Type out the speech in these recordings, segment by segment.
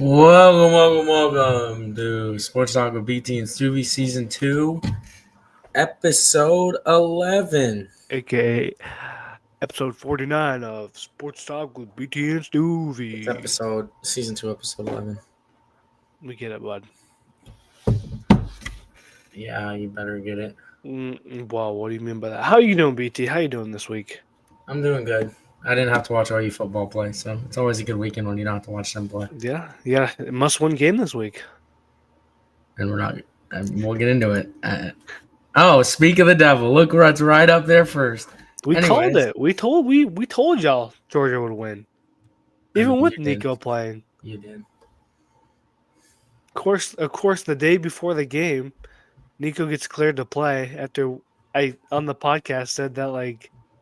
Welcome to Sports Talk with BT and Stuvie Season 2, Episode 11. aka episode 49 of Sports Talk with BT and Stuvie. It's Season 2, Episode 11. We get it, bud. Yeah, you better get it. Wow, what do you mean by that? How you doing, BT? How you doing this week? I'm doing good. I didn't have to watch all you football play, so it's always a good weekend when you don't have to watch them play. Yeah, must-win game this week. And we'll get into it. Speak of the devil. Look what's right up there first. We called it. We told y'all Georgia would win, even with Nico playing. You did. Of course, the day before the game, Nico gets cleared to play after I on the podcast said that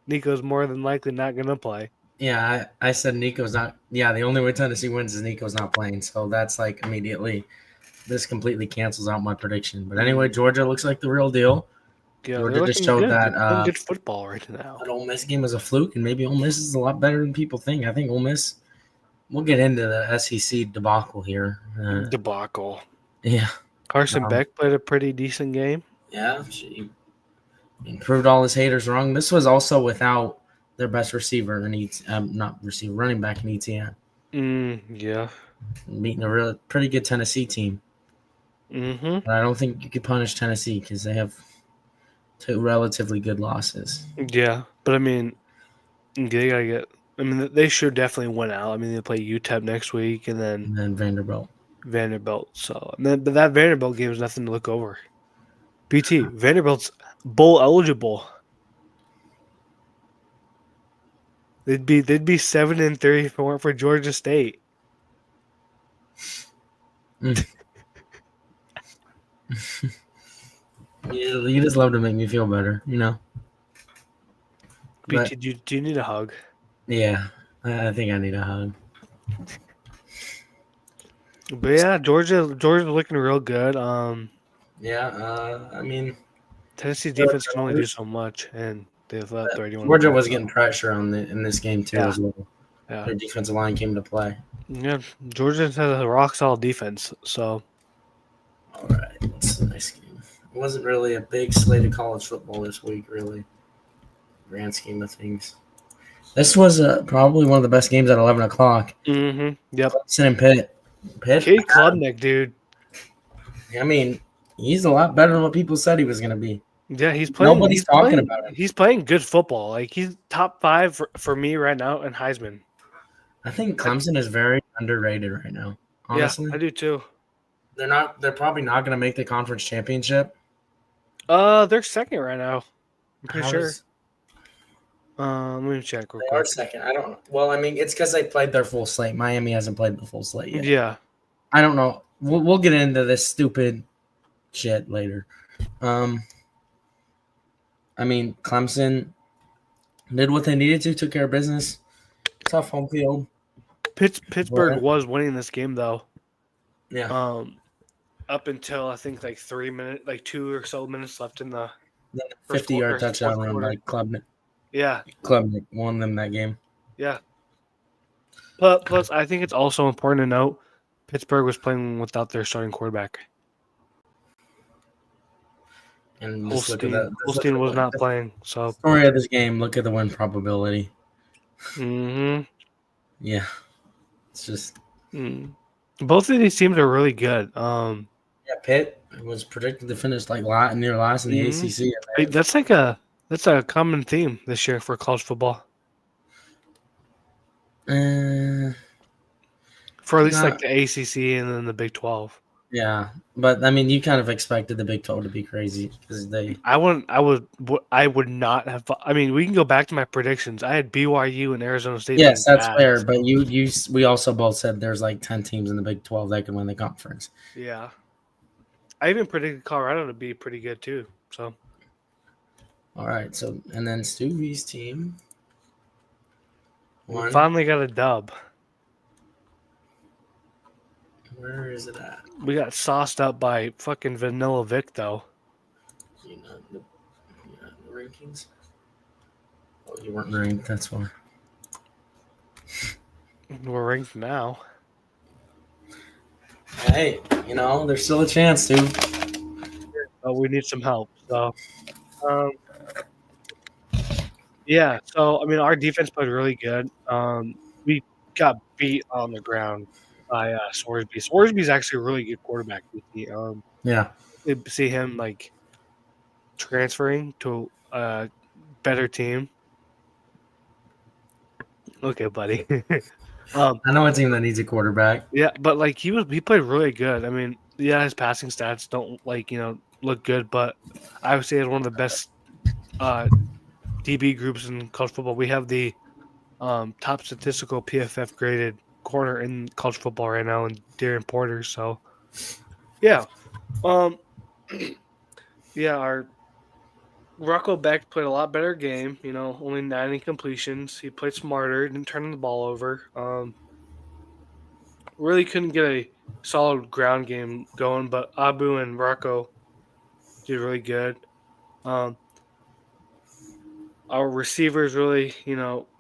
Nico's more than likely not gonna play. Yeah, I said Nico's not. Yeah, the only way Tennessee wins is Nico's not playing. So that's immediately. This completely cancels out my prediction. But anyway, Georgia looks like the real deal. Yeah, Georgia just showed that good football right now. That Ole Miss game was a fluke, and maybe Ole Miss is a lot better than people think. I think Ole Miss. We'll get into the SEC debacle here. Debacle. Yeah. Carson Beck played a pretty decent game. Yeah, she proved all his haters wrong. This was also without their best receiver running back in ETN. Yeah. Beating a pretty good Tennessee team. Mm-hmm. But I don't think you could punish Tennessee because they have two relatively good losses. Yeah, but I mean, they gotta get. I mean, they should definitely win out. I mean, they play UTEP next week, and then Vanderbilt. So, but that Vanderbilt game is nothing to look over. BT Vanderbilt's bowl eligible. They'd be 7-3 if it weren't for Georgia State. You just love to make me feel better, you know. BT, do you need a hug? Yeah, I think I need a hug. But yeah, Georgia's looking real good. I mean, Tennessee defense can only do so much, and they've left 31. Georgia was getting pressure in this game too as well. Yeah. Their defensive line came to play. Yeah, Georgia has a rock solid defense. So, all right, it's a nice game. It wasn't really a big slate of college football this week, really. Grand scheme of things. This was probably one of the best games at 11 o'clock. Mm-hmm. Yep. Clemson and Pitt. Cade Klubnik, dude. I mean, he's a lot better than what people said he was going to be. Yeah, he's playing. Nobody's talking about him. He's playing good football. He's top 5 for me right now in Heisman. I think Clemson is very underrated right now. Honestly, yeah, I do too. They're probably not going to make the conference championship. They're second right now. I'm pretty sure. Let me check real quick. They are second. I don't know. Well, I mean, it's because they played their full slate. Miami hasn't played the full slate yet. Yeah. I don't know. We'll get into this stupid shit later. I mean, Clemson did what they needed to, took care of business. Tough home field. Pittsburgh was winning this game though. Yeah. Up until I think 3 minutes, 2 or so minutes left in the 50-yard touchdown run by Klubnik. Yeah. Klubnik won them that game. Yeah. Plus, I think it's also important to note Pittsburgh was playing without their starting quarterback. And Holstein was not playing. So story of this game, look at the win probability. Mm-hmm. Yeah. It's just both of these teams are really good. Yeah, Pitt was predicted to finish near last in the ACC. That's a common theme this year for college football. For at least the ACC and then the Big 12. Yeah, but I mean, you kind of expected the Big 12 to be crazy because I would not have. I mean, we can go back to my predictions. I had BYU and Arizona State. Yes, that's fair. But we also both said there's 10 teams in the Big 12 that can win the conference. Yeah, I even predicted Colorado to be pretty good too. So, all right. So and then Stuvie's team we finally got a dub. Where is it at? We got sauced up by fucking Vanilla Vic, though. You know the rankings? Oh, you weren't ranked, that's why. We're ranked now. Hey, there's still a chance, dude. But we need some help. So, um, yeah. So I mean, our defense played really good. We got beat on the ground by Sorsby. Sorsby's actually a really good quarterback. Yeah. To see him like transferring to a better team. Okay, buddy. um, I know a team that needs a quarterback. yeah, but like he played really good. I mean, yeah, his passing stats don't look good, but I would say it's one of the best uh DB groups in college football. We have the top statistical PFF graded corner in college football right now, and Darren Porter. So yeah, um, yeah, our Rocco Beck played a lot better game. Only 9 incompletions. He played smarter, didn't turn the ball over. Really couldn't get a solid ground game going, but Abu and Rocco did really good. Um, our receivers really,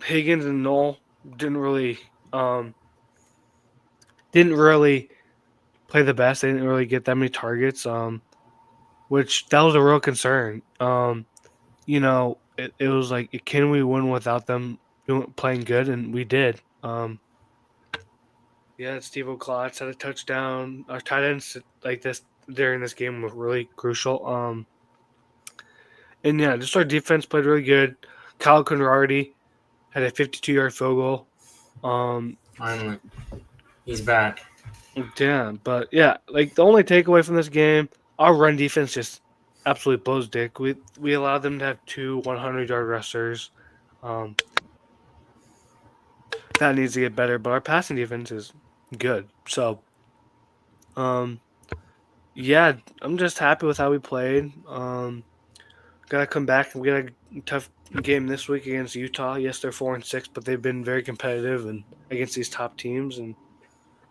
Higgins and Noel didn't really um, didn't really play the best. They didn't really get that many targets, which that was a real concern. It was like, can we win without them playing good? And we did. Yeah, Steve O'Klotz had a touchdown. Our tight ends like this during this game were really crucial. And yeah, just our defense played really good. Kyle Conrarty had a 52-yard field goal. Finally, he's back. Yeah, but yeah, like the only takeaway from this game, our run defense just absolutely blows dick. We allowed them to have 2 100-yard rushers. Um, that needs to get better, but our passing defense is good. So, um, yeah, I'm just happy with how we played. Gotta come back. We got a tough game this week against Utah. Yes, they're 4-6, but they've been very competitive and against these top teams, and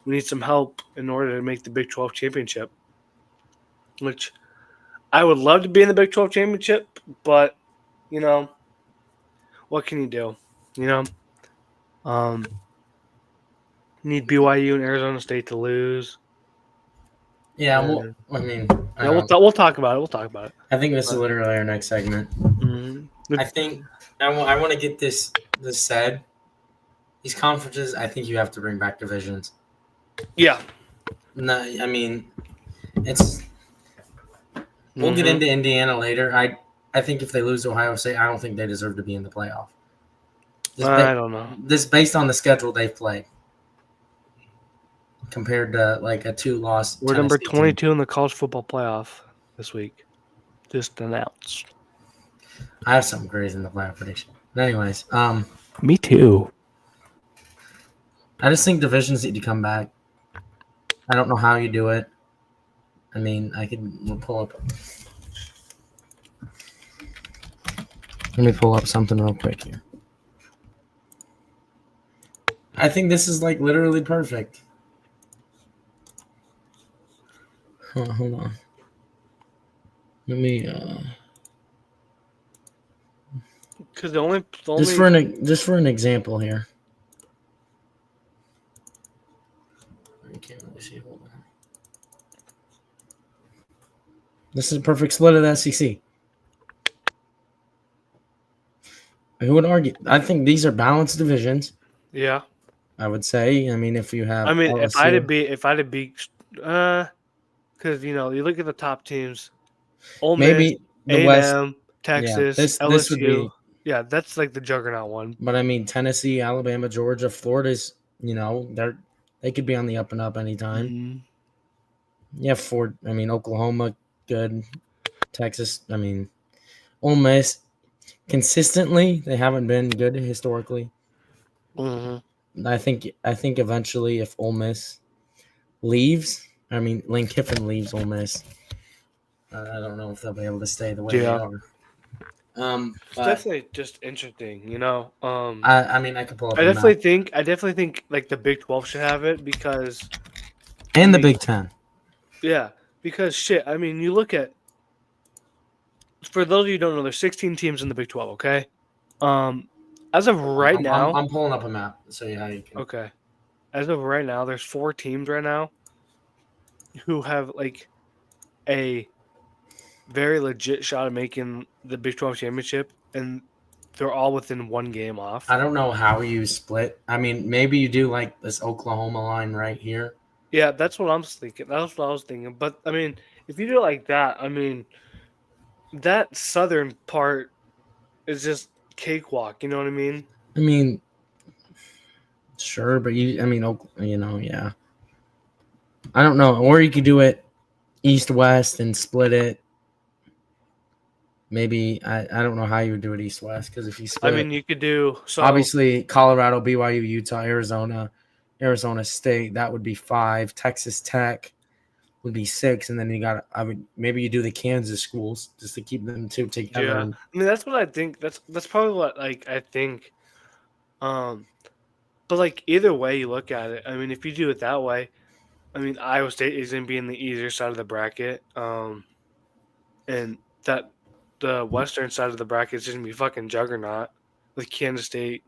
we need some help in order to make the Big 12 championship. Which I would love to be in the Big 12 championship, but you know what can you do? You know, um, need BYU and Arizona State to lose. Yeah, well, And, I mean, yeah, we'll talk about it. We'll talk about it. I think this is But, literally our next segment. I think I want to get this said. These conferences, I think you have to bring back divisions. yeah. No, I mean, it's. We'll get into Indiana later. I think if they lose to Ohio State, I don't think they deserve to be in the playoff. I don't know. This based on the schedule they've played compared to like a 2-loss. We're number Tennessee 22 team. in the college football playoff this week. Just announced. I have something crazy in the playoff prediction. But anyways, Me too. I just think divisions need to come back. I don't know how you do it. I mean, we'll pull up. Let me pull up something real quick here. I think this is like literally perfect. Hold on. Let me Because the only just for an example here. I can't really see. Hold on. This is a perfect split of the SEC. Who would argue? I think these are balanced divisions. yeah. I would say. I mean, if you have, I mean, LSU, if I'd have beat, because you look at the top teams, Ole Miss, maybe the West. A&M, Texas, this LSU. would be. Yeah, that's like the juggernaut one. But I mean, Tennessee, Alabama, Georgia, Florida's. They could be on the up and up anytime. Mm-hmm. Yeah, Oklahoma, good. Texas, Ole Miss, consistently they haven't been good historically. Mm-hmm. I think eventually if Ole Miss leaves, Lane Kiffin leaves Ole Miss, I don't know if they'll be able to stay the way they are. It's definitely just interesting, I could pull up. I definitely think like the Big 12 should have it because the Big 10. Yeah, because shit. I mean, you look at. For those of you who don't know, there's 16 teams in the Big 12. Okay, as of right now, I'm pulling up a map so how you can. Okay, as of right now, there's 4 teams right now who have like a very legit shot of making the Big 12 championship, and they're all within one game off. I don't know how you split. I mean, maybe you do like this Oklahoma line right here. Yeah, that's what I'm thinking. That's what I was thinking. But I mean, if you do it like that, I mean, that southern part is just cakewalk. You know what I mean? I mean, sure, but yeah. I don't know. Or you could do it east-west and split it. Maybe I don't know how you would do it east-west because if you I split mean, you could do so. obviously Colorado, BYU, Utah, Arizona State, that would be 5. Texas Tech would be 6, and then maybe you do the Kansas schools just to keep them two together. Yeah, I mean that's what I think. That's probably what like I think. Um, but like either way you look at it, I mean, if you do it that way, I mean Iowa State is going to be in the easier side of the bracket. And that the western side of the bracket is going to be fucking juggernaut with Kansas State.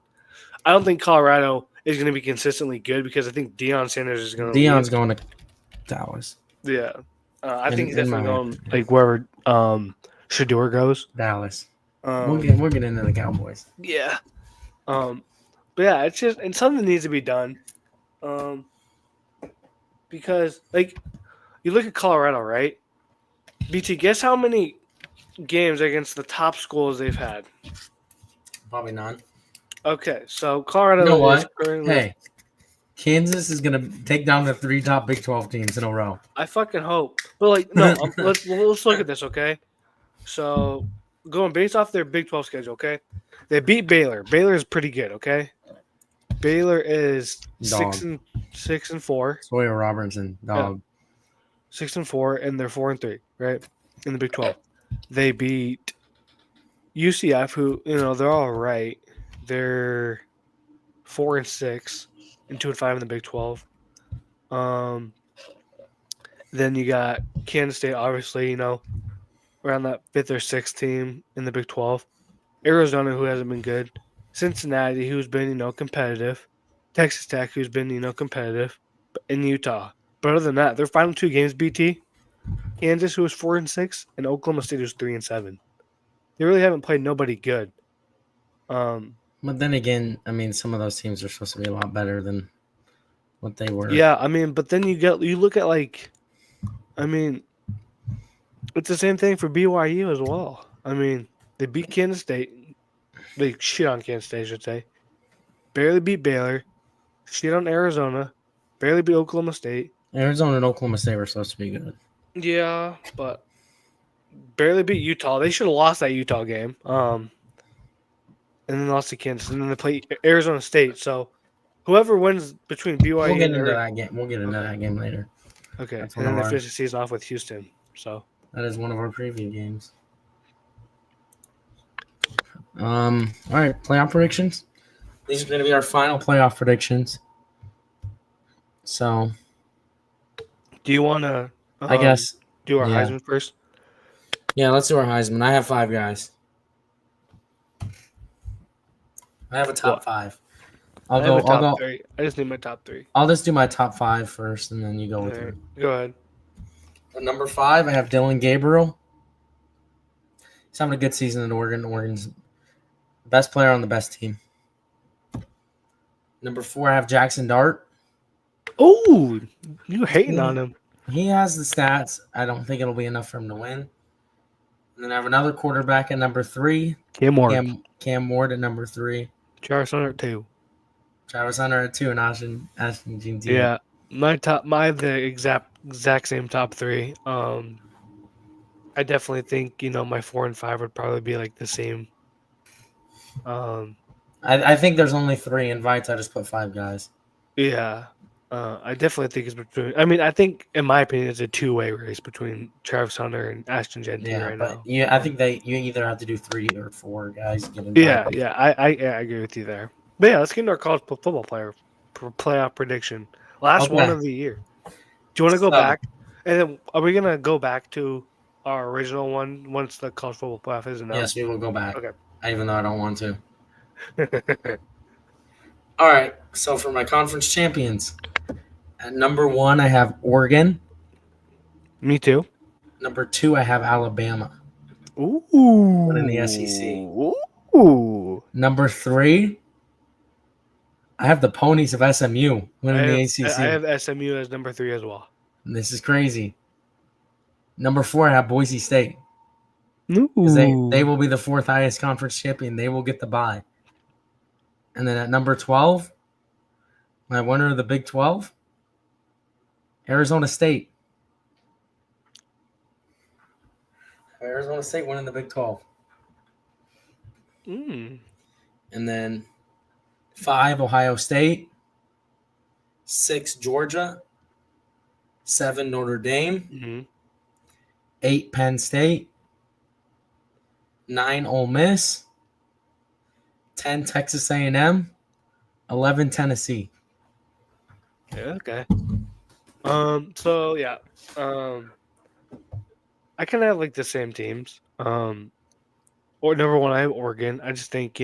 I don't think Colorado is going to be consistently good because I think Deion Sanders is going to leave. Deion's going to Dallas. Yeah, I think he's in definitely my going like wherever Shador goes. Dallas. Um, We'll get into the Cowboys. yeah. But yeah, it's just and something needs to be done. Um, because like you look at Colorado, right? BT, guess how many games against the top schools they've had? Probably none. Okay, so Colorado You know is what? currently. Hey, Kansas is going to take down the 3 top Big 12 teams in a row. I fucking hope, but like no, let's look at this, okay? So going based off their Big 12 schedule, okay? They beat Baylor. Baylor is pretty good, okay? Baylor is Dog. 6-4. Sawyer Robertson, dog. 6-4, and they're 4-3, right? In the Big 12. They beat UCF, who, they're all right. They're 4-6 and 2-5 in the Big 12. Then you got Kansas State, obviously, around that 5th or 6th team in the Big 12. Arizona, who hasn't been good. Cincinnati, who's been, competitive. Texas Tech, who's been, competitive. In Utah. But other than that, their final 2 games, BT, Kansas, who was 4-6, and Oklahoma State, who's 3-7. They really haven't played nobody good. But then again, I mean, some of those teams are supposed to be a lot better than what they were. Yeah, I mean, but then you look at it's the same thing for BYU as well. I mean, they beat Kansas State. They shit on Kansas State, I should say. Barely beat Baylor. Shit on Arizona. Barely beat Oklahoma State. Arizona and Oklahoma State were supposed to be good. Yeah, but barely beat Utah. They should have lost that Utah game. And then lost to Kansas. And then they play Arizona State. So whoever wins between BYU We'll get and into that game. We'll get into that game later. Okay. That's And one then of they our- finish the season off with Houston. So That is one of our preview games. All right, playoff predictions. These are going to be our final playoff predictions. So, do you want to? I guess. Do our yeah. Heisman first. Yeah, let's do our Heisman. I have 5 guys. I have a top What? 5. I I'll have a top go. 3. I just need my top 3. I'll just do my top 5 first, and then you go with All right, your. go ahead. At number 5, I have Dylan Gabriel. He's having a good season in Oregon. Oregon's the best player on the best team. Number 4, I have Jackson Dart. Oh, you hating on him? He has the stats. I don't think it'll be enough for him to win. And then I have another quarterback at number 3. Cam Ward. Cam Ward at number 3. Travis Hunter at 2. Travis Hunter at 2, and Ashton Jean. Yeah, the exact same top 3. I definitely think my 4 and 5 would probably be like the same. I think there's only 3 invites. I just put 5 guys. Yeah. I definitely think it's between. I mean, I think, in my opinion, it's a 2-way race between Travis Hunter and Ashton Jeanty right now. I think you either have to do 3 or 4 guys. Yeah, I agree with you there. But yeah, let's get into our college football playoff prediction. Last one of the year. Do you want to go back? And then are we gonna go back to our original one once the college football playoff is announced? Yes, we will go back. Okay. Even though I don't want to. All right. So for my conference champions, at number 1, I have Oregon. Me too. Number 2, I have Alabama Ooh. winning the SEC. Ooh. Number 3, I have the Ponies of SMU winning the I ACC. have SMU as number 3 as well. This is crazy. Number 4, I have Boise State because they Ooh. will be the 4th highest conference champion. They will get the bye. And then at number 12, my winner of the Big 12, Arizona State. Arizona State winning the Big 12. Mm. And then 5, Ohio State. 6, Georgia. 7, Notre Dame. Mm-hmm. 8, Penn State. 9, Ole Miss. 10, Texas A&M. 11, Tennessee. Yeah, okay. So yeah. I kind of have like the same teams. Or number 1, I have Oregon. I just think,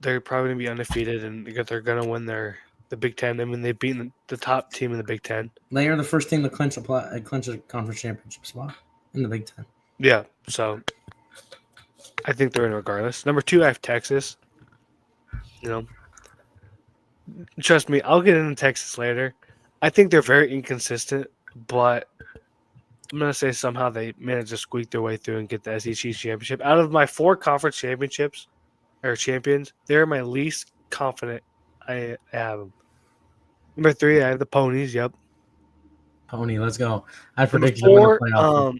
they're probably gonna be undefeated and they're gonna win the Big Ten. I mean, they've beaten the top team in the Big Ten. They are the first team to clinch a conference championship spot in the Big Ten. Yeah, so I think they're in regardless. Number 2, I have Texas. Trust me, I'll get into Texas later. I think they're very inconsistent, but I'm gonna say somehow they managed to squeak their way through and get the SEC championship. Out of my 4 conference championships or champions, they're my least confident I have them. Number 3, I have the Ponies. Yep. Pony, let's go. I Number predicted to win a 4, playoff.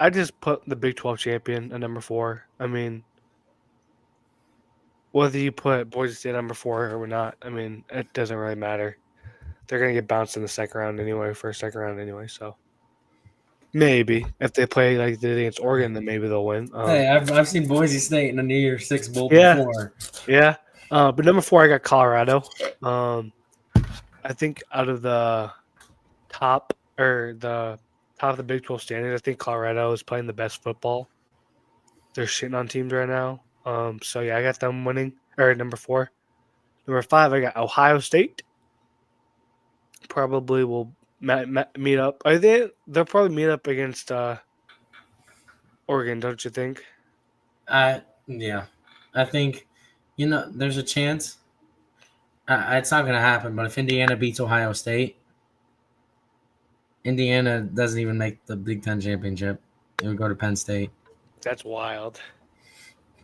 I just put the Big 12 champion at number 4. I mean, whether you put Boise State number 4 or not, I mean, it doesn't really matter. They're gonna get bounced in the second round anyway, second round anyway. So maybe if they play like they did against Oregon, then maybe they'll win. Hey, I've seen Boise State in a New Year's Six Bowl Yeah. before. Yeah. But number 4, I got Colorado. I think out of the top of the Big 12 standings, I think Colorado is playing the best football. They're shitting on teams right now. So yeah, I got them winning. Or number 4. Number 5, I got Ohio State. Probably will meet up. They'll probably meet up against Oregon, don't you think? Yeah. I think, there's a chance. It's not going to happen, but if Indiana beats Ohio State, Indiana doesn't even make the Big Ten championship. It would go to Penn State. That's wild.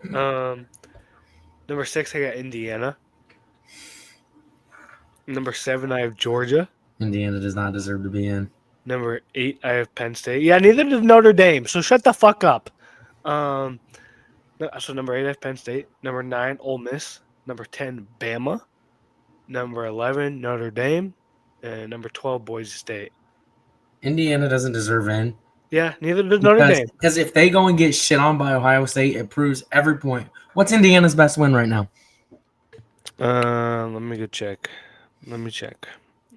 Number 6, I got Indiana. Number 7, I have Georgia. Indiana does not deserve to be in. Number 8, I have Penn State. Yeah, neither does Notre Dame. So shut the fuck up. So number 8, I have Penn State. Number 9, Ole Miss. Number 10, Bama. Number 11, Notre Dame. And number 12, Boise State. Indiana doesn't deserve in. Yeah, neither does Notre Dame. Because if they go and get shit on by Ohio State, it proves every point. What's Indiana's best win right now? Let me go check. Let me check.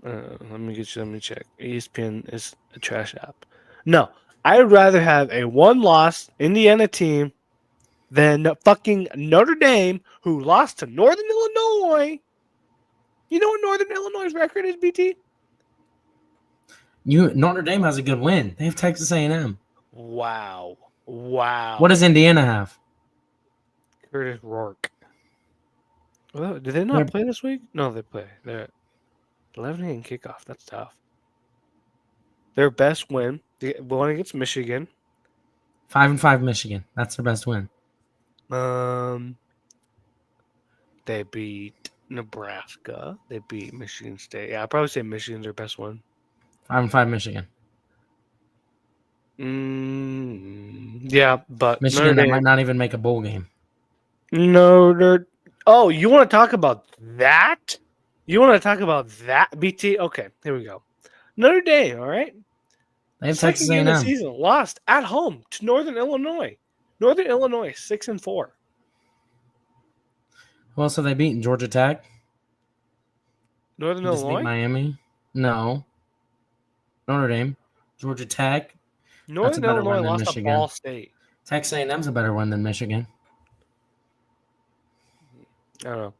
Let me check. ESPN is a trash app. No, I'd rather have a one-loss Indiana team than fucking Notre Dame, who lost to Northern Illinois. You know what Northern Illinois' record is, BT? Notre Dame has a good win. They have Texas A&M. Wow. What does Indiana have? Curtis Rourke. Well, did they not play this week? No, they play. They're 11 a.m. kickoff. That's tough. Their best win, the one against Michigan. 5-5 Michigan. That's their best win. They beat Nebraska. They beat Michigan State. Yeah, I'd probably say Michigan's their best one. 5-5 Michigan. Yeah, but Michigan that might not even make a bowl game. Oh, you want to talk about that? You want to talk about that, BT? Okay, here we go. Notre Dame, all right? They have Texas A&M. Second game of the season, lost at home to Northern Illinois. Northern Illinois, 6-4. Who else have they beaten? Georgia Tech? Northern Just Illinois? beat Miami? No. Notre Dame. Georgia Tech. Northern Illinois lost to Ball State. Texas A&M's a better win than Michigan. I don't know.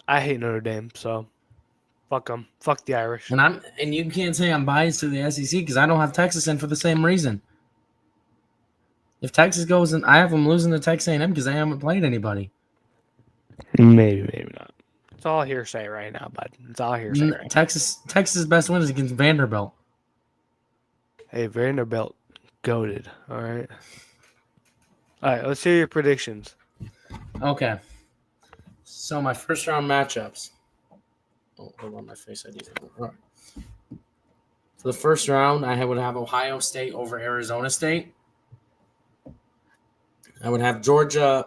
I hate Notre Dame, so Fuck them. Fuck the Irish. And you can't say I'm biased to the SEC because I don't have Texas in for the same reason. If Texas goes in, I have them losing to Texas A&M because they haven't played anybody. Maybe not. It's all hearsay right now, bud. It's all hearsay right now. Texas' best win is against Vanderbilt. Hey, Vanderbilt, goated. All right. All right, let's hear your predictions. Okay. So my first round matchups. Oh, hold on, my face ID. All right. For the first round, I would have Ohio State over Arizona State. I would have Georgia.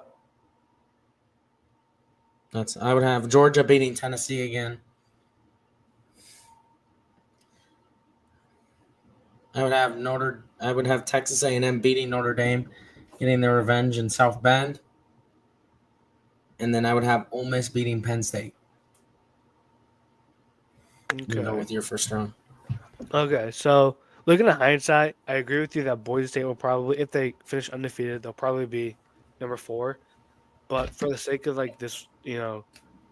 I would have Georgia beating Tennessee again. I would have Texas A&M beating Notre Dame, getting their revenge in South Bend. And then I would have Ole Miss beating Penn State. Okay. You go with your first round. Okay, so looking at hindsight, I agree with you that Boise State will probably, if they finish undefeated, they'll probably be number 4. But for the sake of like this,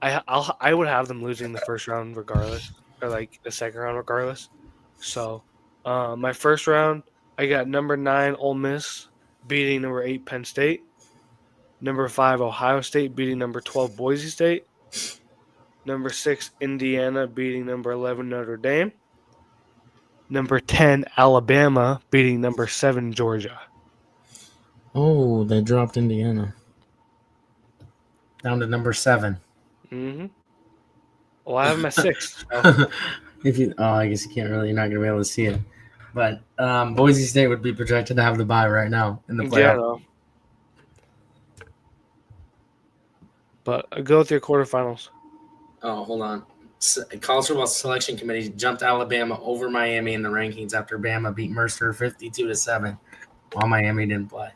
I would have them losing the first round regardless, or like the second round regardless. So, my first round, I got number 9 Ole Miss beating number 8 Penn State, number 5 Ohio State beating number 12 Boise State, number 6 Indiana beating number 11 Notre Dame, number 10 Alabama beating number 7 Georgia. Oh, they dropped Indiana down to number 7. Mm-hmm. Well, I have them at 6. So. I guess you're not going to be able to see it. But Boise State would be projected to have the bye right now in the playoff. Yeah, no. But go with your quarterfinals. Oh, hold on. College Football Selection Committee jumped Alabama over Miami in the rankings after Bama beat Mercer 52-7, while Miami didn't play.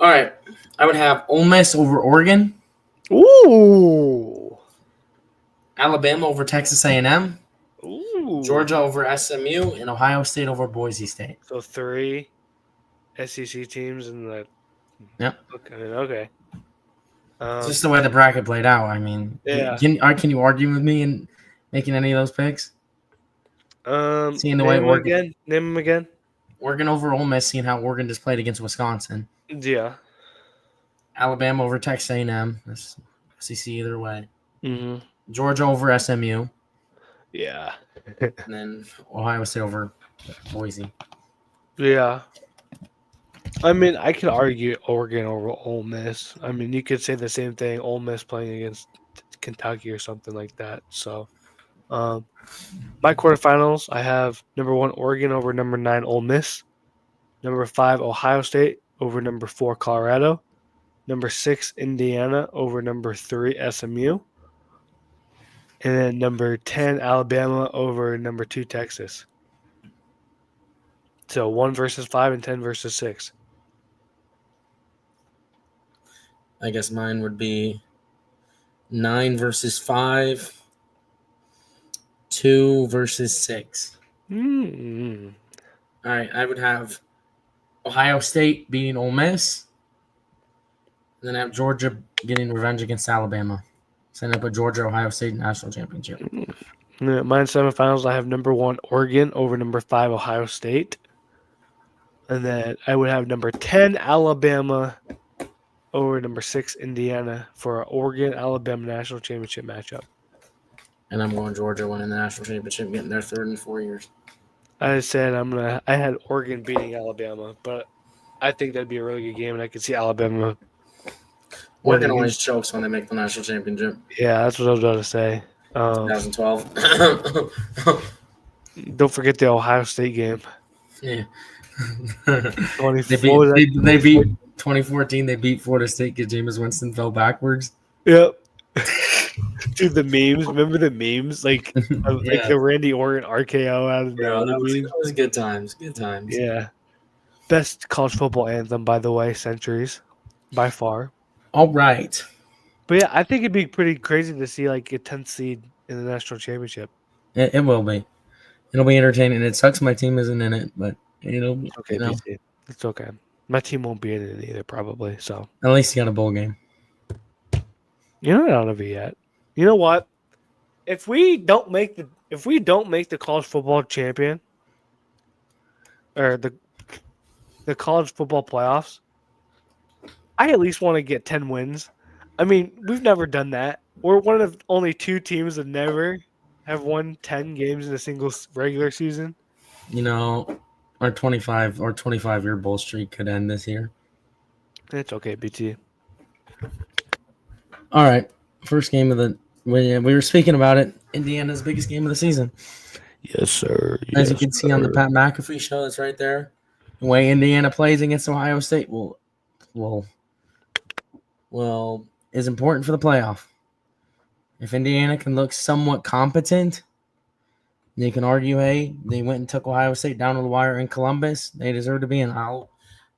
All right. I would have Ole Miss over Oregon. Ooh. Alabama over Texas A&M. Ooh. Georgia over SMU, and Ohio State over Boise State. So 3 SEC teams in the. Yep. Okay. Just the way the bracket played out. I mean, yeah. Can you argue with me in making any of those picks? Seeing the way Oregon. Name them again. Oregon over Ole Miss, seeing how Oregon just played against Wisconsin. Yeah. Alabama over Texas A&M. That's SEC either way. Mm-hmm. Georgia over SMU. Yeah. And then Ohio State over Boise. Yeah. I mean, I could argue Oregon over Ole Miss. I mean, you could say the same thing, Ole Miss playing against Kentucky or something like that. So, my quarterfinals, I have number 1 Oregon over number 9 Ole Miss, number 5 Ohio State over number 4 Colorado, number 6 Indiana over number 3 SMU, and then number 10 Alabama over number 2 Texas. So 1 versus 5 and 10 versus 6. I guess mine would be 9 versus 5, 2 versus 6. Mm-hmm. All right, I would have Ohio State beating Ole Miss, and then I have Georgia getting revenge against Alabama. Setting up a Georgia-Ohio State national championship. Yeah, mine semifinals, I have number 1 Oregon over number 5 Ohio State. And then I would have number 10 Alabama over number 6 Indiana for an Oregon-Alabama national championship matchup. And I'm going Georgia winning the national championship, getting their 3rd in 4 years. I said I had Oregon beating Alabama, but I think that'd be a really good game, and I could see Alabama. Oregon always chokes when they make the national championship. Yeah, that's what I was about to say. 2012. Don't forget the Ohio State game. Yeah. 24, they beat 2014. They beat Florida State because Jameis Winston fell backwards. Yep. Dude, the memes. Remember the memes? Like the Randy Orton RKO out of that was good times. Good times. Yeah. Best college football anthem, by the way, centuries. By far. All right. But yeah, I think it'd be pretty crazy to see like a 10th seed in the national championship. It will be. It'll be entertaining. It sucks my team isn't in it, but it'll be okay. PC. It's okay. My team won't be in it either, probably. So at least you got a bowl game. You're not out of it yet. You know what? if we don't make the college football champion or the college football playoffs, I at least want to get 10 wins. I mean, we've never done that. We're one of only 2 teams that never have won 10 games in a single regular season. You know, our 25-year bull streak could end this year. It's okay, BT. All right, first game of the we were speaking about it. Indiana's biggest game of the season. Yes, sir. As you can see on the Pat McAfee show, that's right there. The way Indiana plays against Ohio State will is important for the playoff. If Indiana can look somewhat competent, you can argue, hey, they went and took Ohio State down to the wire in Columbus. They deserve to be in. I'll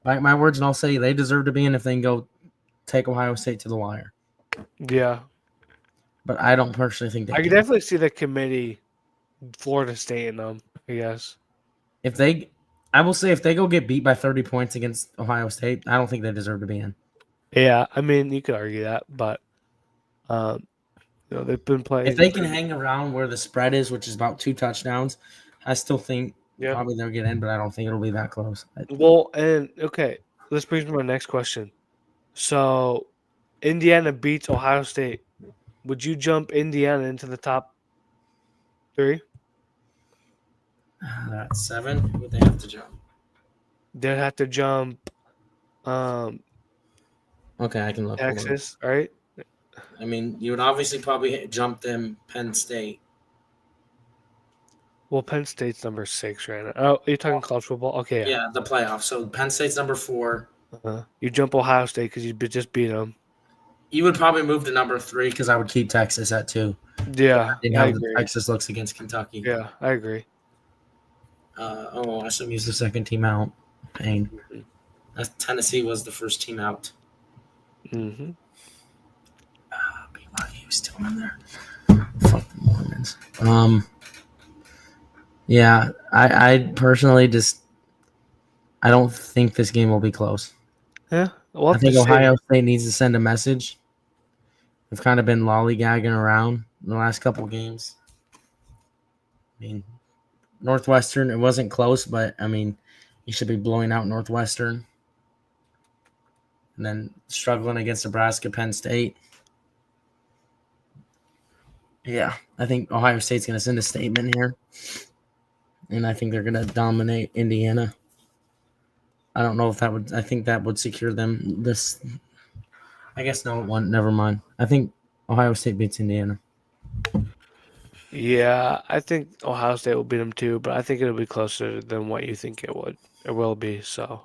bite my words and I'll say they deserve to be in if they can go take Ohio State to the wire. Yeah. But I don't personally think they I can. can definitely see the committee Florida State in them, I guess. I will say if they go get beat by 30 points against Ohio State, I don't think they deserve to be in. Yeah, I mean, you could argue that, but they've been playing. If they can hang around where the spread is, which is about 2 touchdowns, I still think probably they'll get in, but I don't think it'll be that close. Well, and okay, this brings me to my next question. So, Indiana beats Ohio State. Would you jump Indiana into the top 3? That's 7. Who would they have to jump? They'd have to jump Okay, I can look. Texas, right? I mean, you would obviously probably jump them Penn State. Well, Penn State's number 6 right now. Oh, you're talking college football? Okay, Yeah, the playoffs. So Penn State's number 4. You jump Ohio State because you just beat them. You would probably move to number 3 because I would keep Texas at 2. Yeah, I agree. Texas looks against Kentucky. Yeah, I agree. SMU's the second team out. Pain. Tennessee was the first team out. Mm-hmm. BYU still in there. Fuck the Mormons. Yeah, I personally I don't think this game will be close. Yeah, I think Ohio State needs to send a message. They've kind of been lollygagging around in the last couple of games. I mean, Northwestern, it wasn't close, but I mean, you should be blowing out Northwestern. And then struggling against Nebraska, Penn State. Yeah, I think Ohio State's going to send a statement here. And I think they're going to dominate Indiana. I don't know if that would – I think that would secure them this – I guess no, it won't. Never mind. I think Ohio State beats Indiana. Yeah, I think Ohio State will beat them too, but I think it'll be closer than what you think it will be, so.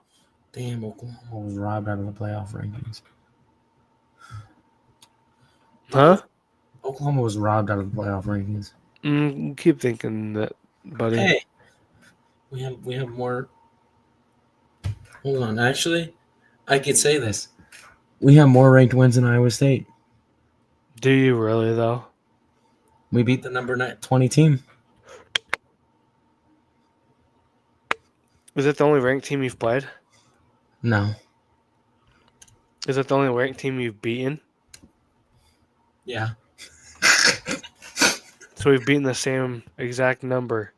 Damn, Oklahoma was robbed out of the playoff rankings. Huh? Oklahoma was robbed out of the playoff rankings. Keep thinking that, buddy. Hey, we have more. Hold on, actually, I could say this. We have more ranked wins than Iowa State. Do you really, though? We beat the number 20 team. Is it the only ranked team you've played? No. Is it the only ranked team you've beaten? Yeah. So we've beaten the same exact number.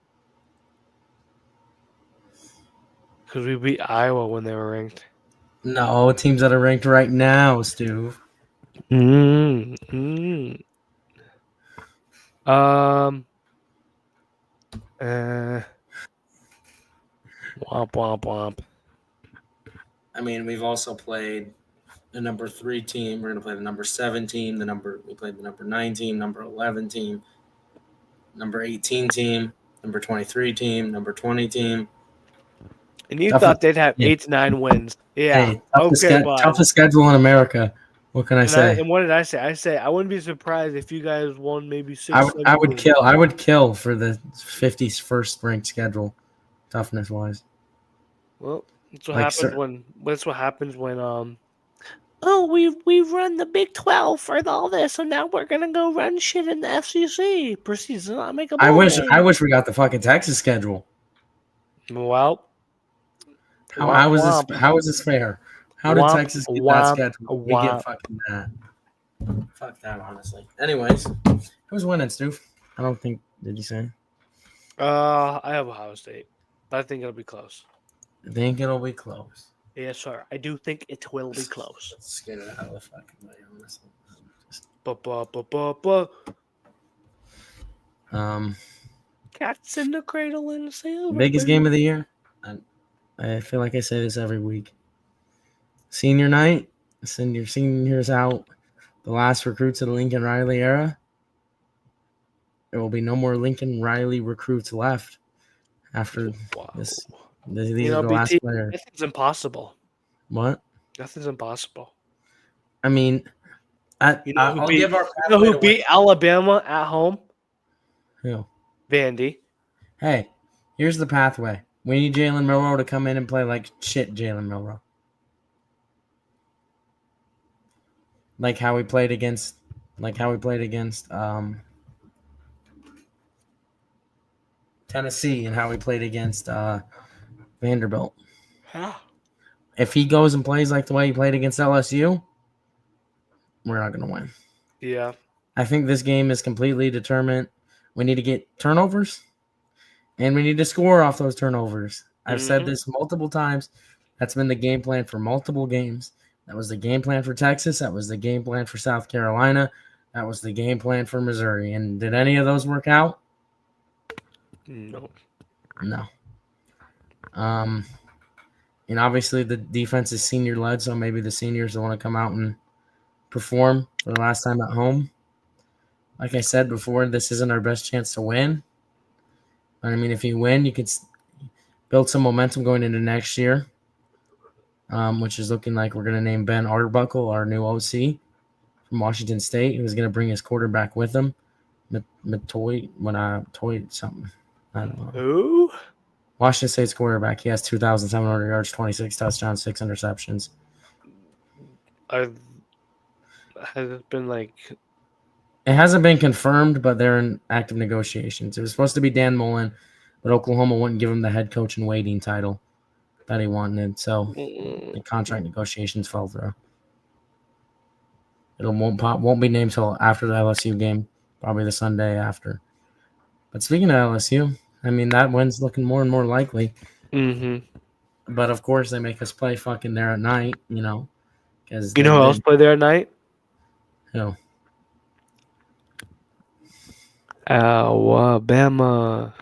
Because we beat Iowa when they were ranked. No, teams that are ranked right now, Stu. Womp womp. I mean, we've also played the number 3 team. We're going to play the number 7 team. We played the number 9 team, number 11 team, number 18 team, number 23 team, number 20 team. And you thought they'd have 8 to 9 wins. Yeah. Hey, toughest schedule in America. What can I say? And what did I say? I say I wouldn't be surprised if you guys won maybe 6. I would kill for the 51st ranked schedule, toughness wise. Well, that's what happens when we've run the Big 12 for all this, so now we're gonna go run shit in the FCC. Proceeds to not make a. I wish we got the fucking Texas schedule. Well, how is this fair? How did Texas get that schedule? We get fucking that. Fuck that, honestly. Anyways, who's winning, Stu? I don't think. Did you say? I have Ohio State. I think it'll be close. I think it'll be close. Yes, sir. I do think it will be close. Let's get it out of the fucking way on this one. Ba-ba-ba-ba-ba. Um, Cats in the cradle and the silver. biggest spoon. game of the year. I feel like I say this every week. Senior night. Send your seniors out. The last recruits of the Lincoln Riley era. There will be no more Lincoln Riley recruits left after Wow. this. These are the BT, last players. nothing's impossible. What? Nothing's impossible. I mean, I'll give our You know pathway who to beat Alabama at home? win. Who? Vandy. Hey, here's the pathway. We need Jalen Milroe to come in and play like shit, Jalen Milroe. Like how we played against Tennessee and how we played against Vanderbilt. Yeah. If he goes and plays like the way he played against LSU, we're not going to win. Yeah. I think this game is completely determined. We need to get turnovers, and we need to score off those turnovers. I've said this multiple times. That's been the game plan for multiple games. That was the game plan for Texas. That was the game plan for South Carolina. That was the game plan for Missouri. And did any of those work out? No. No. And obviously the defense is senior led, so maybe the seniors will want to come out and perform for the last time at home. Like I said before, this isn't our best chance to win. But I mean, if you win, you could build some momentum going into next year, which is looking like we're going to name Ben Arbuckle our new OC from Washington State, who's going to bring his quarterback with him. Toy something. I don't know. Who? Washington State's quarterback. He has 2,700 yards, 26 touchdowns, 6 interceptions. Has it been like? It hasn't been confirmed, but they're in active negotiations. It was supposed to be Dan Mullen, but Oklahoma wouldn't give him the head coach in waiting title that he wanted, so the contract negotiations fell through. It won't be named till after the LSU game, probably the Sunday after. But speaking of LSU, I mean, that win's looking more and more likely. Mm-hmm. But of course, they make us play fucking there at night, you know. Because You know who else played there at night? Who? Alabama.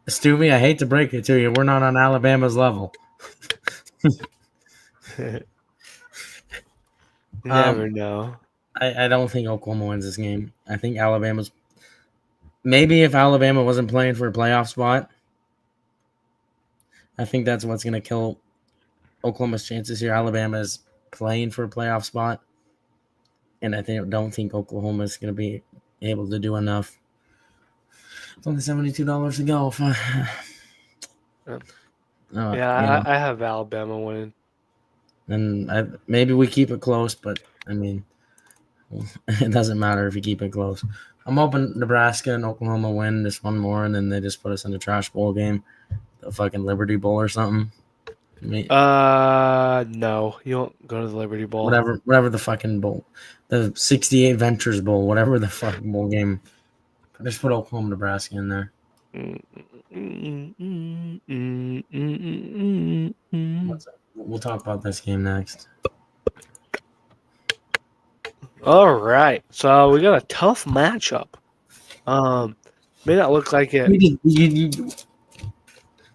Stuvie, I hate to break it to you, we're not on Alabama's level. Never know. I don't think Oklahoma wins this game. I think Alabama's maybe if Alabama wasn't playing for a playoff spot, I think that's what's going to kill Oklahoma's chances here. Alabama is playing for a playoff spot, and I don't think Oklahoma is going to be able to do enough. It's only $72 to go. I have Alabama winning. And maybe we keep it close, but I mean, it doesn't matter if you keep it close. I'm hoping Nebraska and Oklahoma win this one more, and then they just put us in the trash bowl game, the fucking Liberty Bowl or something. I mean, no, you won't go to the Liberty Bowl. Whatever the fucking bowl, the 68 Ventures Bowl, whatever the fucking bowl game. Just put Oklahoma, Nebraska in there. We'll talk about this game next. All right, so we got a tough matchup. May not look like it.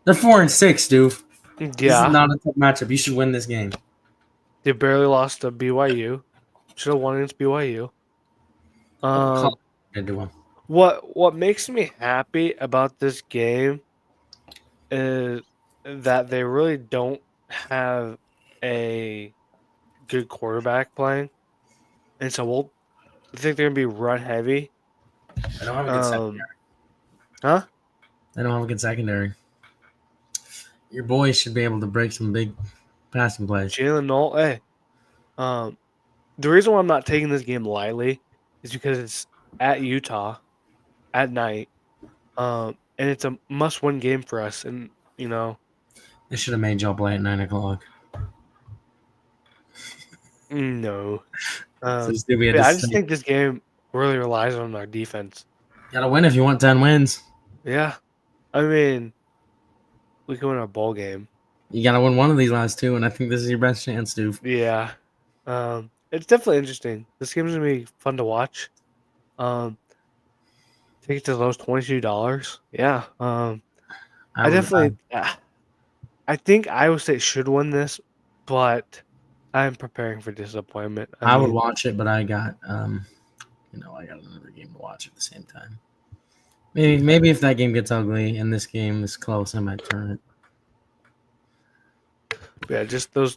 They're 4-6, dude. Yeah, This is not a tough matchup. You should win this game. They barely lost to BYU. Should have won against BYU. What makes me happy about this game is that they really don't have a good quarterback playing, and so I think they're gonna be run heavy. I don't have a good secondary. Huh? I don't have a good secondary. Your boys should be able to break some big passing plays. Jalen Noel, hey. The reason why I'm not taking this game lightly is because it's at Utah at night, and it's a must-win game for us. And you know, they should have made y'all play at 9:00. No, I I just think this game really relies on our defense. Gotta win if you want 10 wins. Yeah. I mean, we can win a bowl game. You gotta win one of these last two, and I think this is your best chance, dude. Yeah. It's definitely interesting. This game's gonna be fun to watch. Tickets as low as $22. Yeah. I I would. definitely. I think Iowa State should win this, but I'm preparing for disappointment. I would watch it, but I got I got another game to watch at the same time. Maybe if that game gets ugly and this game is close, I might turn it. Yeah, just those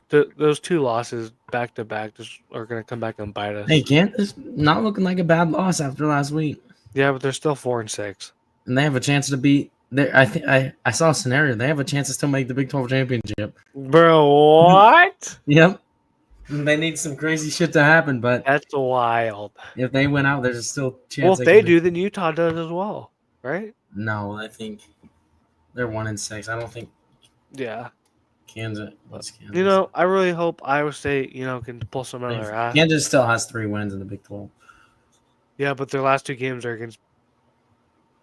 two losses back to back just are gonna come back and bite us. Hey, Kansas not looking like a bad loss after last week, Yeah, but they're still 4-6, and they have a chance to beat. I think I saw a scenario. They have a chance to still make the Big 12 championship. bro. What? Yep. They need some crazy shit to happen, but That's wild. if they win out, there's still a chance. Well, if they do, then Utah does as well, right? No, I think they're 1-6. I don't think Yeah. Kansas. What's Kansas? You know, I really hope Iowa State, can pull some out of their ass. Kansas still has 3 wins in the Big 12. Yeah, but their last 2 games are against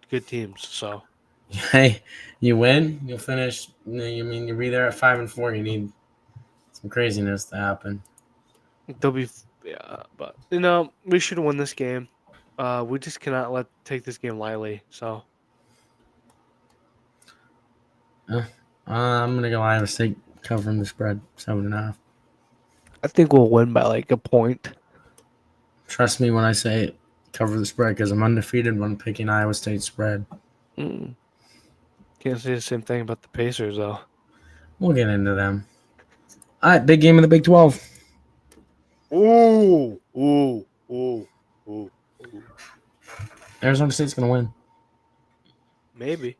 good teams. So Hey, you win, you'll finish. You'll be there at 5-4. You need some craziness to happen. they'll be, yeah. But we should win this game. We just cannot take this game lightly. So I'm gonna go Iowa State covering the spread 7.5. I think we'll win by like a point. Trust me when I say cover the spread because I'm undefeated when picking Iowa State spread. Can't say the same thing about the Pacers though. We'll get into them. All right, big game of the Big 12. Ooh. Arizona State's gonna win. Maybe.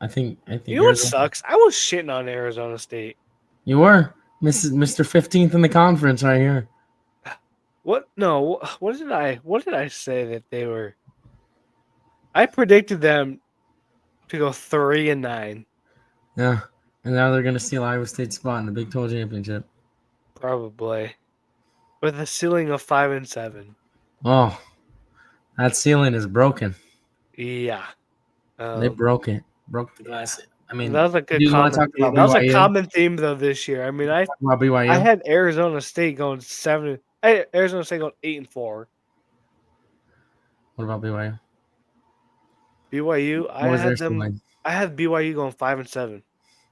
I think. You know what sucks? I was shitting on Arizona State. You were Mr. 15th in the conference right here. What? No. What did I say that they were? I predicted them to go 3-9. Yeah, and now they're gonna steal Iowa State's spot in the Big 12 championship. Probably. With a ceiling of 5-7. Oh, that ceiling is broken. Yeah. They broke it. Broke the glass. I mean, that was a good common theme. That was a common theme though this year. I mean, I had Arizona State going 7. Arizona State going 8-4. What about BYU? BYU, I had BYU going 5-7.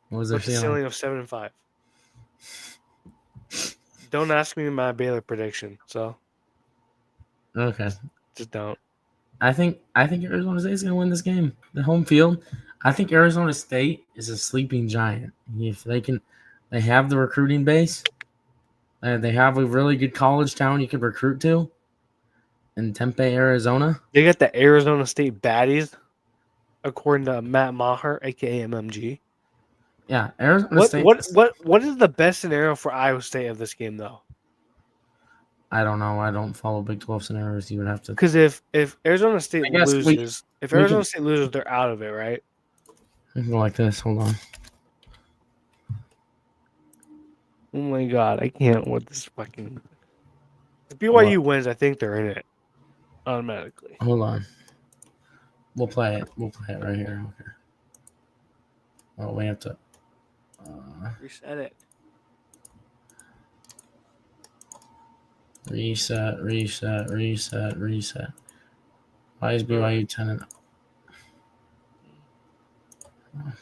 What was their ceiling of 7-5? Don't ask me my Baylor prediction. So okay, just don't. I think Arizona State is going to win this game. The home field. I think Arizona State is a sleeping giant. If they have the recruiting base. They have a really good college town you could recruit to. In Tempe, Arizona. They got the Arizona State baddies, according to Matt Maher, aka MMG. Yeah, Arizona State. What is the best scenario for Iowa State of this game though? I don't know. I don't follow Big 12 scenarios. You would have to. Because if Arizona State loses, State loses, they're out of it, right? We can go like this. Hold on. Oh my god, I can't with this fucking. If BYU wins, I think they're in it automatically. Hold on. We'll play it. We'll play it right here. Okay. Oh, we have to reset it. Reset. Why is BYU 10-0?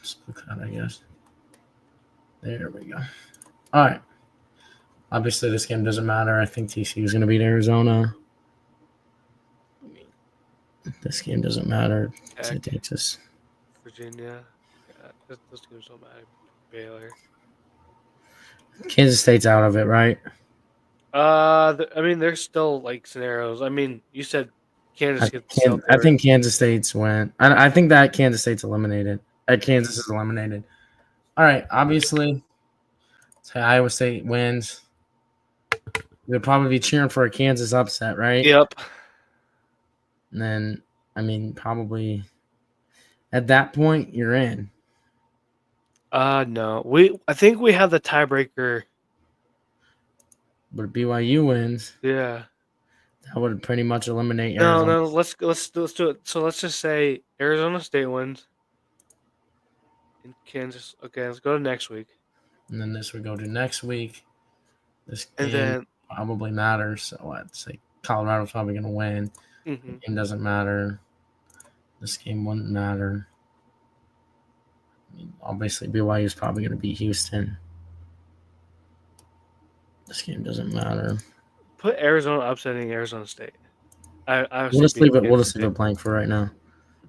Split that, I guess. There we go. All right. Obviously, this game doesn't matter. I think TCU is going to beat Arizona. This game doesn't matter. Say Texas. Virginia. Yeah, those games don't matter. Baylor. Kansas State's out of it, right? I mean, there's still like scenarios. I mean, you said Kansas gets. I think Kansas State's went. I think that Kansas State's eliminated. Kansas is eliminated. All right. Obviously, say Iowa State wins. We'll probably be cheering for a Kansas upset, right? Yep. And then, I mean, probably at that point you're in. No. I think we have the tiebreaker. But BYU wins. Yeah. That would pretty much eliminate No, Arizona. no. Let's do it. So let's just say Arizona State wins in Kansas. Okay, let's go to next week, And then this would go to next week. This and game then probably matters. So I'd say Colorado's probably going to win. The game doesn't matter. This game wouldn't matter. I mean, obviously, BYU is probably going to beat Houston. This game doesn't matter. put Arizona upsetting Arizona State. We'll just leave it. We'll Kansas just leave it State. blank for right now.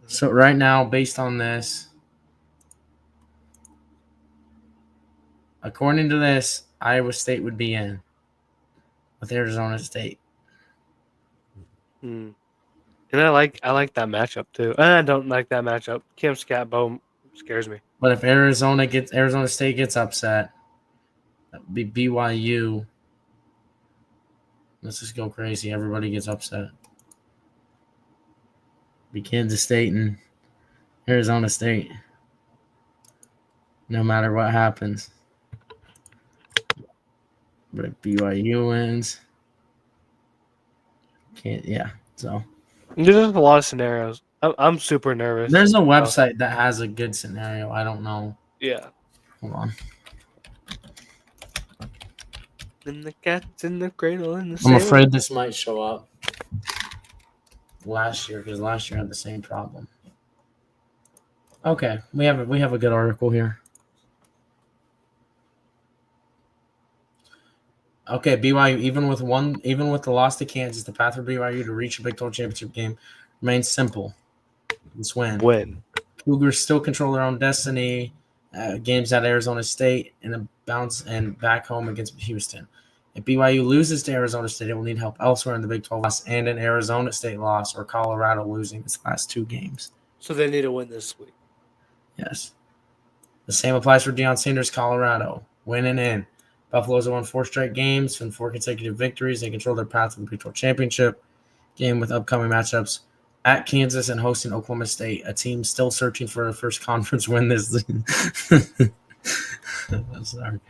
So right now, based on this, according to this, Iowa State would be in with Arizona State. And I like that matchup too. I don't like that matchup. Cam Scatbo scares me. But if Arizona State gets upset, that would be BYU. Let's just go crazy. Everybody gets upset. Be Kansas State and Arizona State. No matter what happens. But if BYU wins, so There's just a lot of scenarios. I'm super nervous. there's a website that has a good scenario. I don't know. Yeah. Hold on. And the cat's in the cradle and the I'm sail. afraid this might show up last year because last year had the same problem. Okay, we have a good article here. Okay, BYU even with the loss to Kansas, the path for BYU to reach a Big 12 championship game remains simple. It's win. Cougars still control their own destiny. Games at Arizona State and a bounce and back home against Houston. If BYU loses to Arizona State, it will need help elsewhere in the Big 12 loss and an Arizona State loss or Colorado losing its last two games. So they need to win this week. Yes. The same applies for Deion Sanders' Colorado. Win and in. Buffaloes have won 4 straight games and 4 consecutive victories. They control their path to the Big 12 championship game with upcoming matchups at Kansas and hosting Oklahoma State, a team still searching for a first conference win this season. Sorry.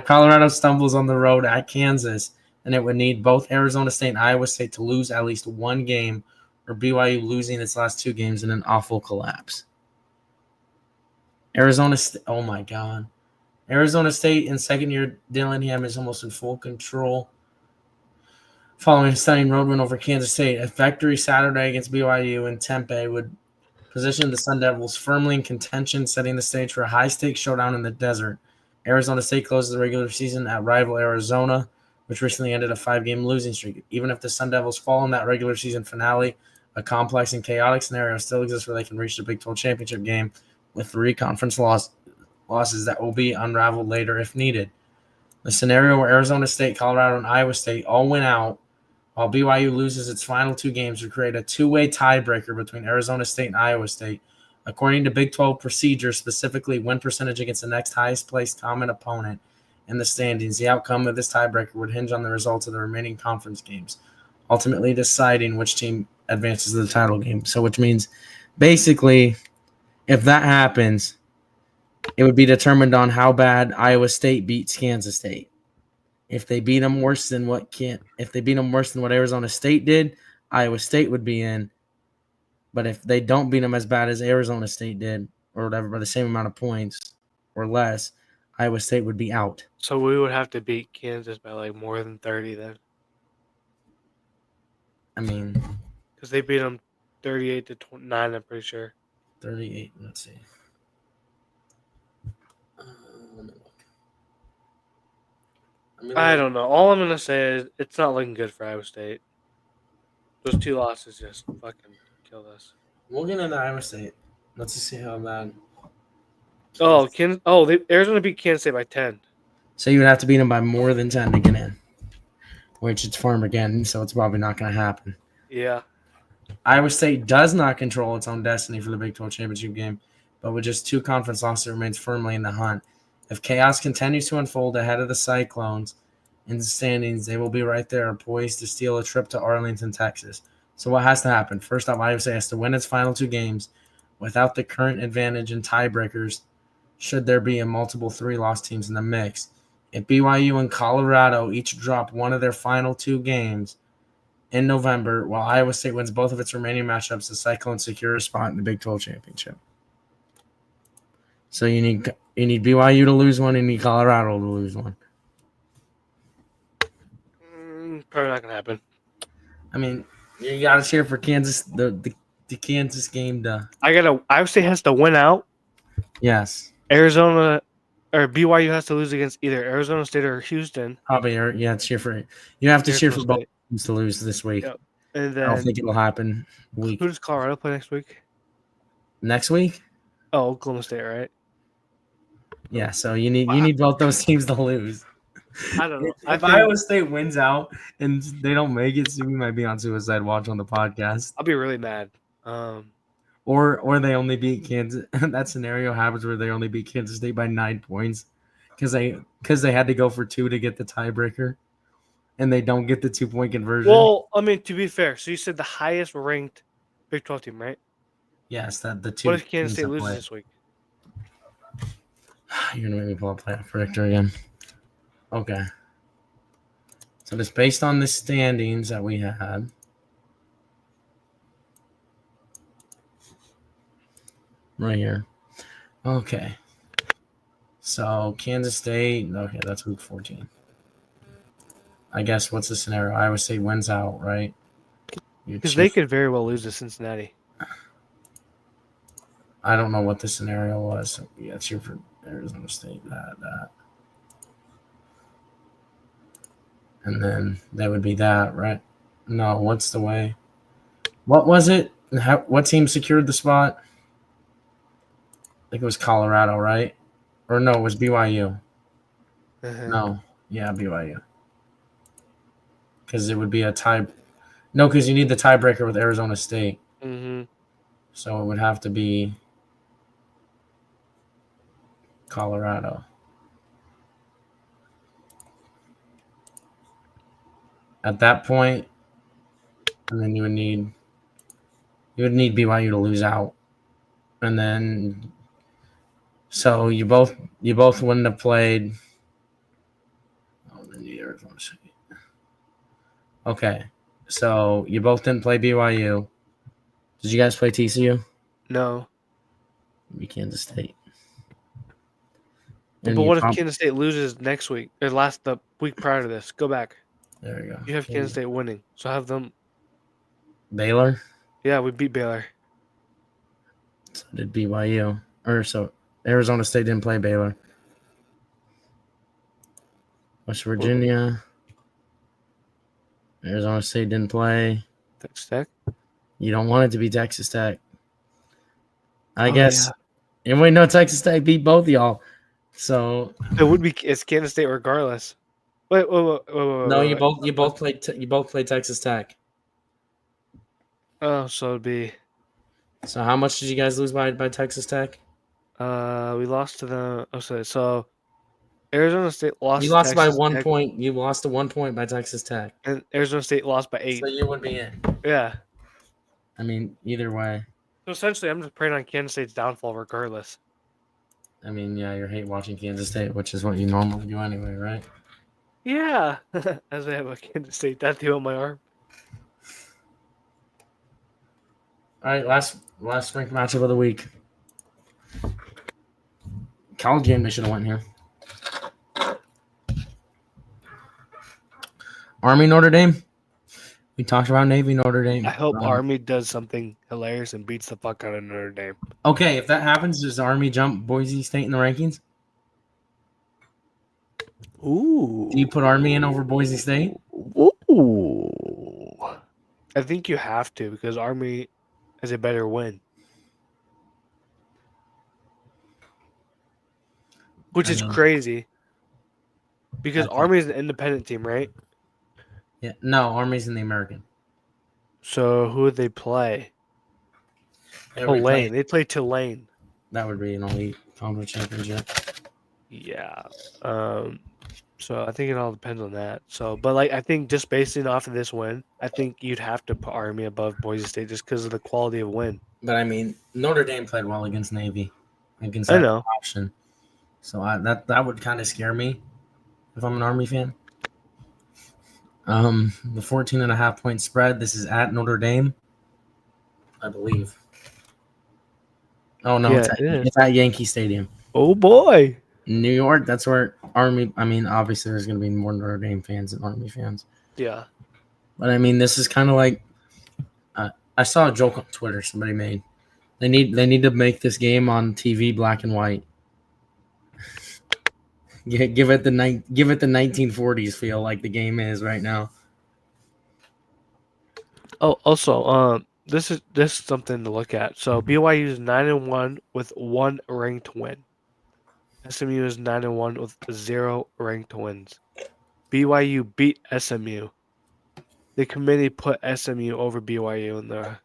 Colorado stumbles on the road at Kansas, and it would need both Arizona State and Iowa State to lose at least one game or BYU losing its last 2 games in an awful collapse. Arizona State, oh my God. Arizona State in second year Dillingham is almost in full control. Following a stunning road win over Kansas State, a victory Saturday against BYU in Tempe would position the Sun Devils firmly in contention, setting the stage for a high-stakes showdown in the desert. Arizona State closes the regular season at rival Arizona, which recently ended a 5-game losing streak. Even if the Sun Devils fall in that regular season finale, a complex and chaotic scenario still exists where they can reach the Big 12 championship game with 3 conference losses that will be unraveled later if needed. The scenario where Arizona State, Colorado, and Iowa State all win out while BYU loses its final 2 games would create a 2-way tiebreaker between Arizona State and Iowa State. According to Big 12 procedure, specifically win percentage against the next highest placed common opponent in the standings, the outcome of this tiebreaker would hinge on the results of the remaining conference games, ultimately deciding which team advances to the title game. So which means basically if that happens, it would be determined on how bad Iowa State beats Kansas State. If they beat them worse than what Arizona State did, Iowa State would be in. But if they don't beat them as bad as Arizona State did, or whatever, by the same amount of points or less, Iowa State would be out. So we would have to beat Kansas by like more than 30 then. I mean, because they beat them 38-9. I'm pretty sure. 38. Let's see. Let me look. I don't know. All I'm gonna say is it's not looking good for Iowa State. Those 2 losses just fucking killed us. We'll get into Iowa State. Let's just see how bad. Arizona beat Kansas State by 10. So you would have to beat them by more than 10 to get in, which it's Farmageddon, so it's probably not going to happen. Yeah. Iowa State does not control its own destiny for the Big 12 championship game, but with just 2 conference losses, it remains firmly in the hunt. If chaos continues to unfold ahead of the Cyclones in the standings, they will be right there, poised to steal a trip to Arlington, Texas. So what has to happen? First off, Iowa State has to win its final 2 games without the current advantage in tiebreakers, should there be a multiple 3-loss teams in the mix. If BYU and Colorado each drop one of their final 2 games, in November, while Iowa State wins both of its remaining matchups, the Cyclones secure a spot in the Big 12 championship. So you need BYU to lose one, and you need Colorado to lose one. Probably not gonna happen. I mean, you got to cheer for Kansas. The Kansas game to. Iowa State has to win out. Yes. Arizona or BYU has to lose against either Arizona State or Houston. Probably, cheer for. You have to cheer for both teams to lose this week. Yep. And then I don't think it'll happen. Who does Colorado play next week? Next week? Oh, Oklahoma State, right? Yeah. So you need both those teams to lose. I don't know. If Iowa State wins out and they don't make it, so we might be on suicide watch on the podcast. I'll be really mad. Or they only beat Kansas. That scenario happens where they only beat Kansas State by 9 points because they had to go for 2 to get the tiebreaker, and they don't get the 2-point conversion. Well, I mean, to be fair, so you said the highest ranked Big 12 team, right? Yes, that the 2. What if Kansas State loses this week? You're gonna make me pull up playoff predictor again. Okay. So it's based on the standings that we had. Right here. Okay. So Kansas State. Okay, that's week 14. I guess what's the scenario? Iowa State wins out, right? Because they could very well lose to Cincinnati. I don't know what the scenario was. So yeah, cheer for Arizona State. That. And then that would be that, right? No, what's the way? What was it? What team secured the spot? I think it was Colorado, right? Or no, it was BYU. No. Yeah, BYU. Because it would be a tie. No, because you need the tiebreaker with Arizona State. Mm-hmm. So it would have to be Colorado. At that point, and then you would need BYU to lose out. And then so you both wouldn't have played. Oh, then you Arizona State. Okay. So you both didn't play BYU. Did you guys play TCU? No. Maybe Kansas State. But what if Kansas State loses next week or the week prior to this? Go back. There you go. You have Kansas State winning, so have them. Baylor? Yeah, we beat Baylor. So did BYU. So Arizona State didn't play Baylor. West Virginia. Arizona State didn't play. Texas Tech. You don't want it to be Texas Tech. I guess. Yeah. And we know Texas Tech beat both of y'all. So it's Kansas State regardless. Wait. No, you both played Texas Tech. Oh, so it'd be. So how much did you guys lose by Texas Tech? We lost to the. Oh, so Arizona State lost. You lost by 1 point. You lost to 1 point by Texas Tech. And Arizona State lost by 8. So you would be in. Yeah. I mean, either way. So essentially, I'm just praying on Kansas State's downfall regardless. I mean, yeah, you hate watching Kansas State, which is what you normally do anyway, right? Yeah. As I have a Kansas State tattoo on my arm. All right, last ranked matchup of the week. College game, they should have went here. Army Notre Dame. We talked about Navy Notre Dame. I hope Army does something hilarious and beats the fuck out of Notre Dame. Okay, if that happens, does Army jump Boise State in the rankings? Ooh. Do you put Army in over Boise State? Ooh. I think you have to because Army has a better win. Which is crazy. Because Army is an independent team, right? Yeah. No, Army's in the American. So who would they play? Tulane. They play Tulane. That would be an elite conference championship. Yeah. So I think it all depends on that. So, but I think just basing off of this win, I think you'd have to put Army above Boise State just because of the quality of win. But I mean, Notre Dame played well against Navy, against that option. So that would kind of scare me if I'm an Army fan. The 14.5-point spread. This is at Notre Dame, I believe. Oh no, Yeah, it is. it's at Yankee Stadium. Oh boy. New York, that's where Army. I mean, obviously, there's going to be more Notre Dame fans than Army fans. Yeah. But I mean, this is kind of like I saw a joke on Twitter somebody made. They need to make this game on TV black and white. Give it the 1940s feel like the game is right now. Oh, also, this is something to look at. So BYU is 9-1 with 1 ranked win. SMU is 9-1 with 0 ranked wins. BYU beat SMU. The committee put SMU over BYU in the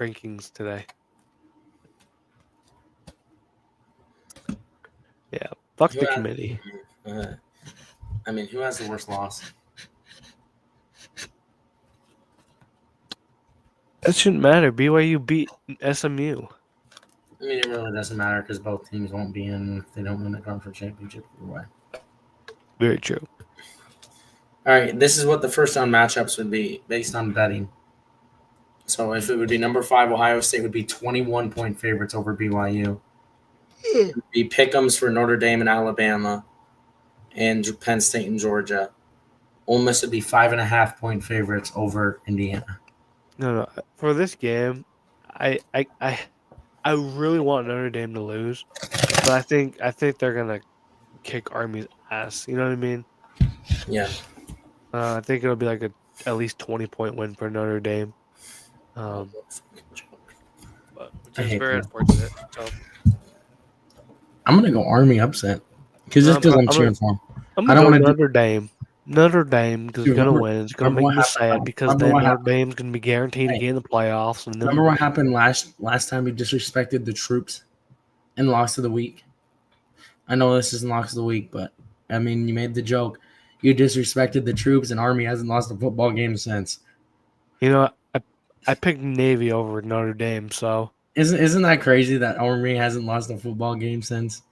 rankings today. Yeah, fuck the committee. I mean, who has the worst loss? That shouldn't matter. BYU beat SMU. I mean, it really doesn't matter because both teams won't be in if they don't win the conference championship either way. Very true. All right, this is what the first round matchups would be based on betting. So if it would be number 5, Ohio State would be 21-point favorites over BYU. It would be pick'ems for Notre Dame and Alabama, and Penn State and Georgia. Ole Miss would be 5.5-point favorites over Indiana. No. For this game, I really want Notre Dame to lose, but I think they're gonna kick Army's ass. You know what I mean? Yeah. I think it'll be like at least 20-point win for Notre Dame. But which is very unfortunate. So I'm gonna go Army upset because I'm cheering for them. I'm gonna go Notre Dame. Notre Dame is gonna win. It's gonna make me sad because then Notre Dame's gonna be guaranteed to get in the playoffs. And then remember what happened last time we disrespected the troops and lost of the week? I know this isn't lost of the week, but I mean, you made the joke. You disrespected the troops, and Army hasn't lost a football game since. You know, I picked Navy over Notre Dame, so isn't that crazy that Army hasn't lost a football game since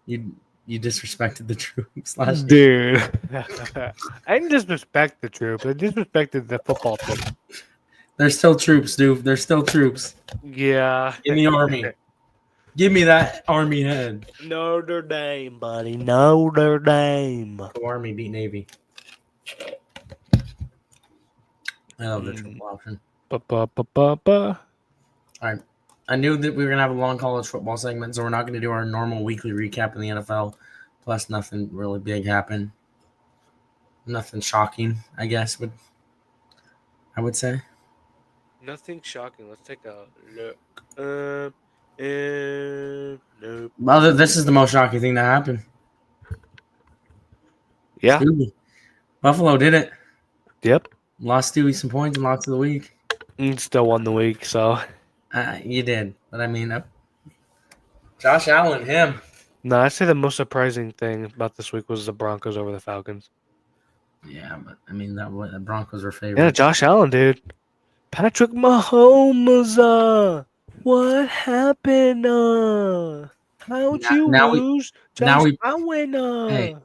you disrespected the troops last year? Dude, I didn't disrespect the troops. I disrespected the football team. They're still troops, dude. They're still troops. Yeah. In the Army. Give me that Army head. Notre Dame, buddy. Notre Dame. The Army beat Navy. I love the triple option. All right. I knew that we were going to have a long college football segment, so we're not going to do our normal weekly recap in the NFL. Plus, nothing really big happened. Nothing shocking, I guess, I would say. Nothing shocking. Let's take a look. Nope. Well, this is the most shocking thing that happened. Yeah. Stewie. Buffalo did it. Yep. Lost Stewie some points and lost of the week. Still won the week, so. You did. But I mean, Josh Allen, him. No, I'd say the most surprising thing about this week was the Broncos over the Falcons. Yeah, but I mean, the Broncos were favored. Yeah, Josh Allen, dude. Patrick Mahomes. What happened? How'd you lose? Josh Allen. Hey,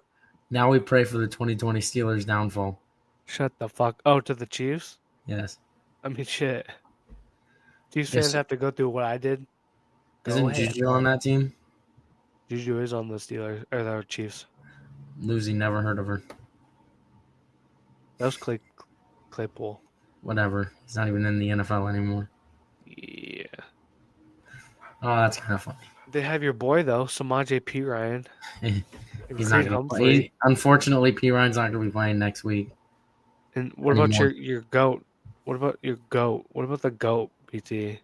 now we pray for the 2020 Steelers downfall. Shut the fuck. Oh, to the Chiefs? Yes. I mean, shit. Chiefs fans have to go through what I did. Isn't Juju on that team? Juju is on the Steelers or the Chiefs. Lucy, never heard of her. That was Claypool. Whatever. He's not even in the NFL anymore. Yeah. Oh, that's kind of funny. They have your boy though, Samaje Perine. He's not going to play. Unfortunately, Perine's not going to be playing next week. And what about your goat? What about your goat? What about the goat, PT?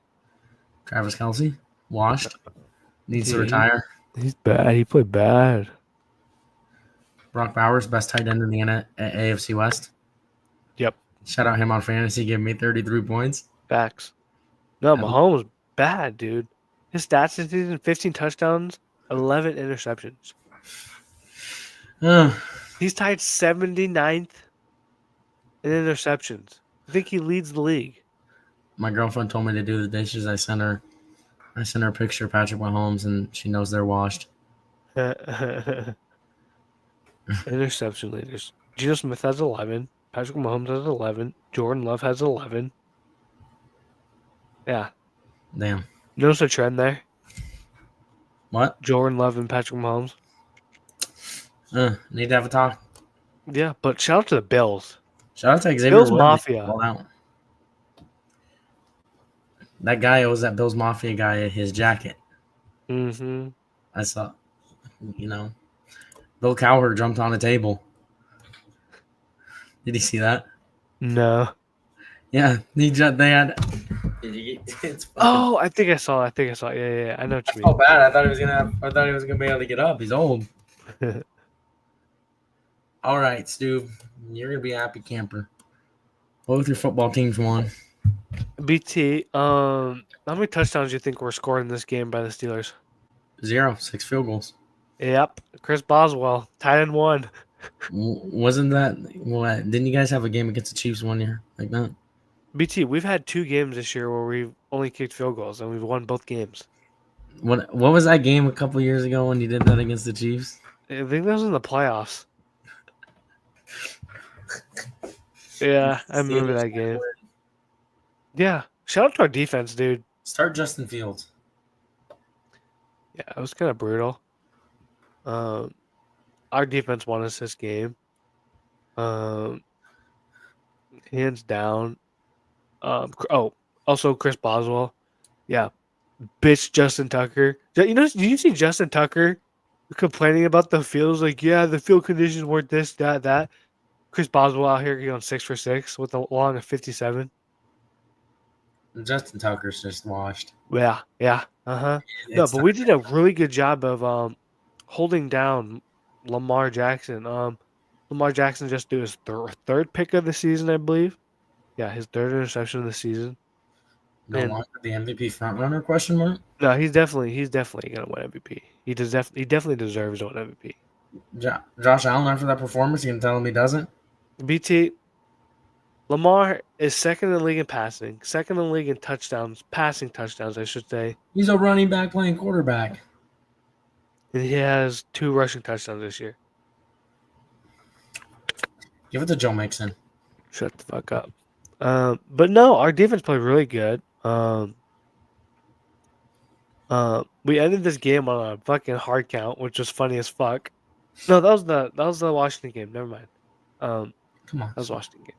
Travis Kelce, washed, needs to retire. He's bad. He played bad. Brock Bowers, best tight end in the AFC West. Yep. Shout out him on fantasy, giving me 33 points. Facts. No, Mahomes bad, dude. His stats this season: 15 touchdowns, 11 interceptions. He's tied 79th in interceptions. I think he leads the league. My girlfriend told me to do the dishes. I sent her a picture of Patrick Mahomes, and she knows they're washed. Interception leaders. Geno Smith has 11. Patrick Mahomes has 11. Jordan Love has 11. Yeah. Damn. Notice a trend there? What? Jordan Love and Patrick Mahomes. Need to have a talk. Yeah, but shout out to the Bills. Shout out to Xavier Bills Woods. Mafia. Out. That guy owes that Bills Mafia guy his jacket. Mm-hmm. I saw, Bill Cowher jumped on a table. Did you see that? No. Yeah, they had. It's fucking. Oh, I think I saw. Yeah. I know what I you felt bad. I thought he was gonna be able to get up. He's old. mean. All right, Stu, you're gonna be a happy camper. Both your football teams won. BT, how many touchdowns do you think were scored in this game by the Steelers? 0, 6 field goals. Yep, Chris Boswell, tied in 1. Wasn't that what? Didn't you guys have a game against the Chiefs one year like that? BT, we've had 2 games this year where we've only kicked field goals and we've won both games. What was that game a couple years ago when you did that against the Chiefs? I think that was in the playoffs. Yeah, I remember that game. Yeah, shout out to our defense, dude. Start Justin Fields. Yeah, it was kind of brutal. Our defense won us this game. Hands down. Also Chris Boswell. Yeah, bitch Justin Tucker. Did you see Justin Tucker complaining about the field? Like, yeah, the field conditions weren't this, that. Chris Boswell out here going 6 for 6 with a long of 57. Justin Tucker's just washed. Yeah. No, but we did a really good job of holding down Lamar Jackson. Lamar Jackson just did his third pick of the season, I believe. Yeah, his third interception of the season. No And- longer the MVP frontrunner? Question mark. No, he's definitely gonna win MVP. He definitely deserves to win MVP. Josh Allen after that performance, you can tell him he doesn't. BT, Lamar is second in the league in passing, second in the league in passing touchdowns, I should say. He's a running back playing quarterback. And he has 2 rushing touchdowns this year. Give it to Joe Mixon. Shut the fuck up. But no, our defense played really good. We ended this game on a fucking hard count, which was funny as fuck. No, that was the Washington game. Never mind. Come on. That was Washington game.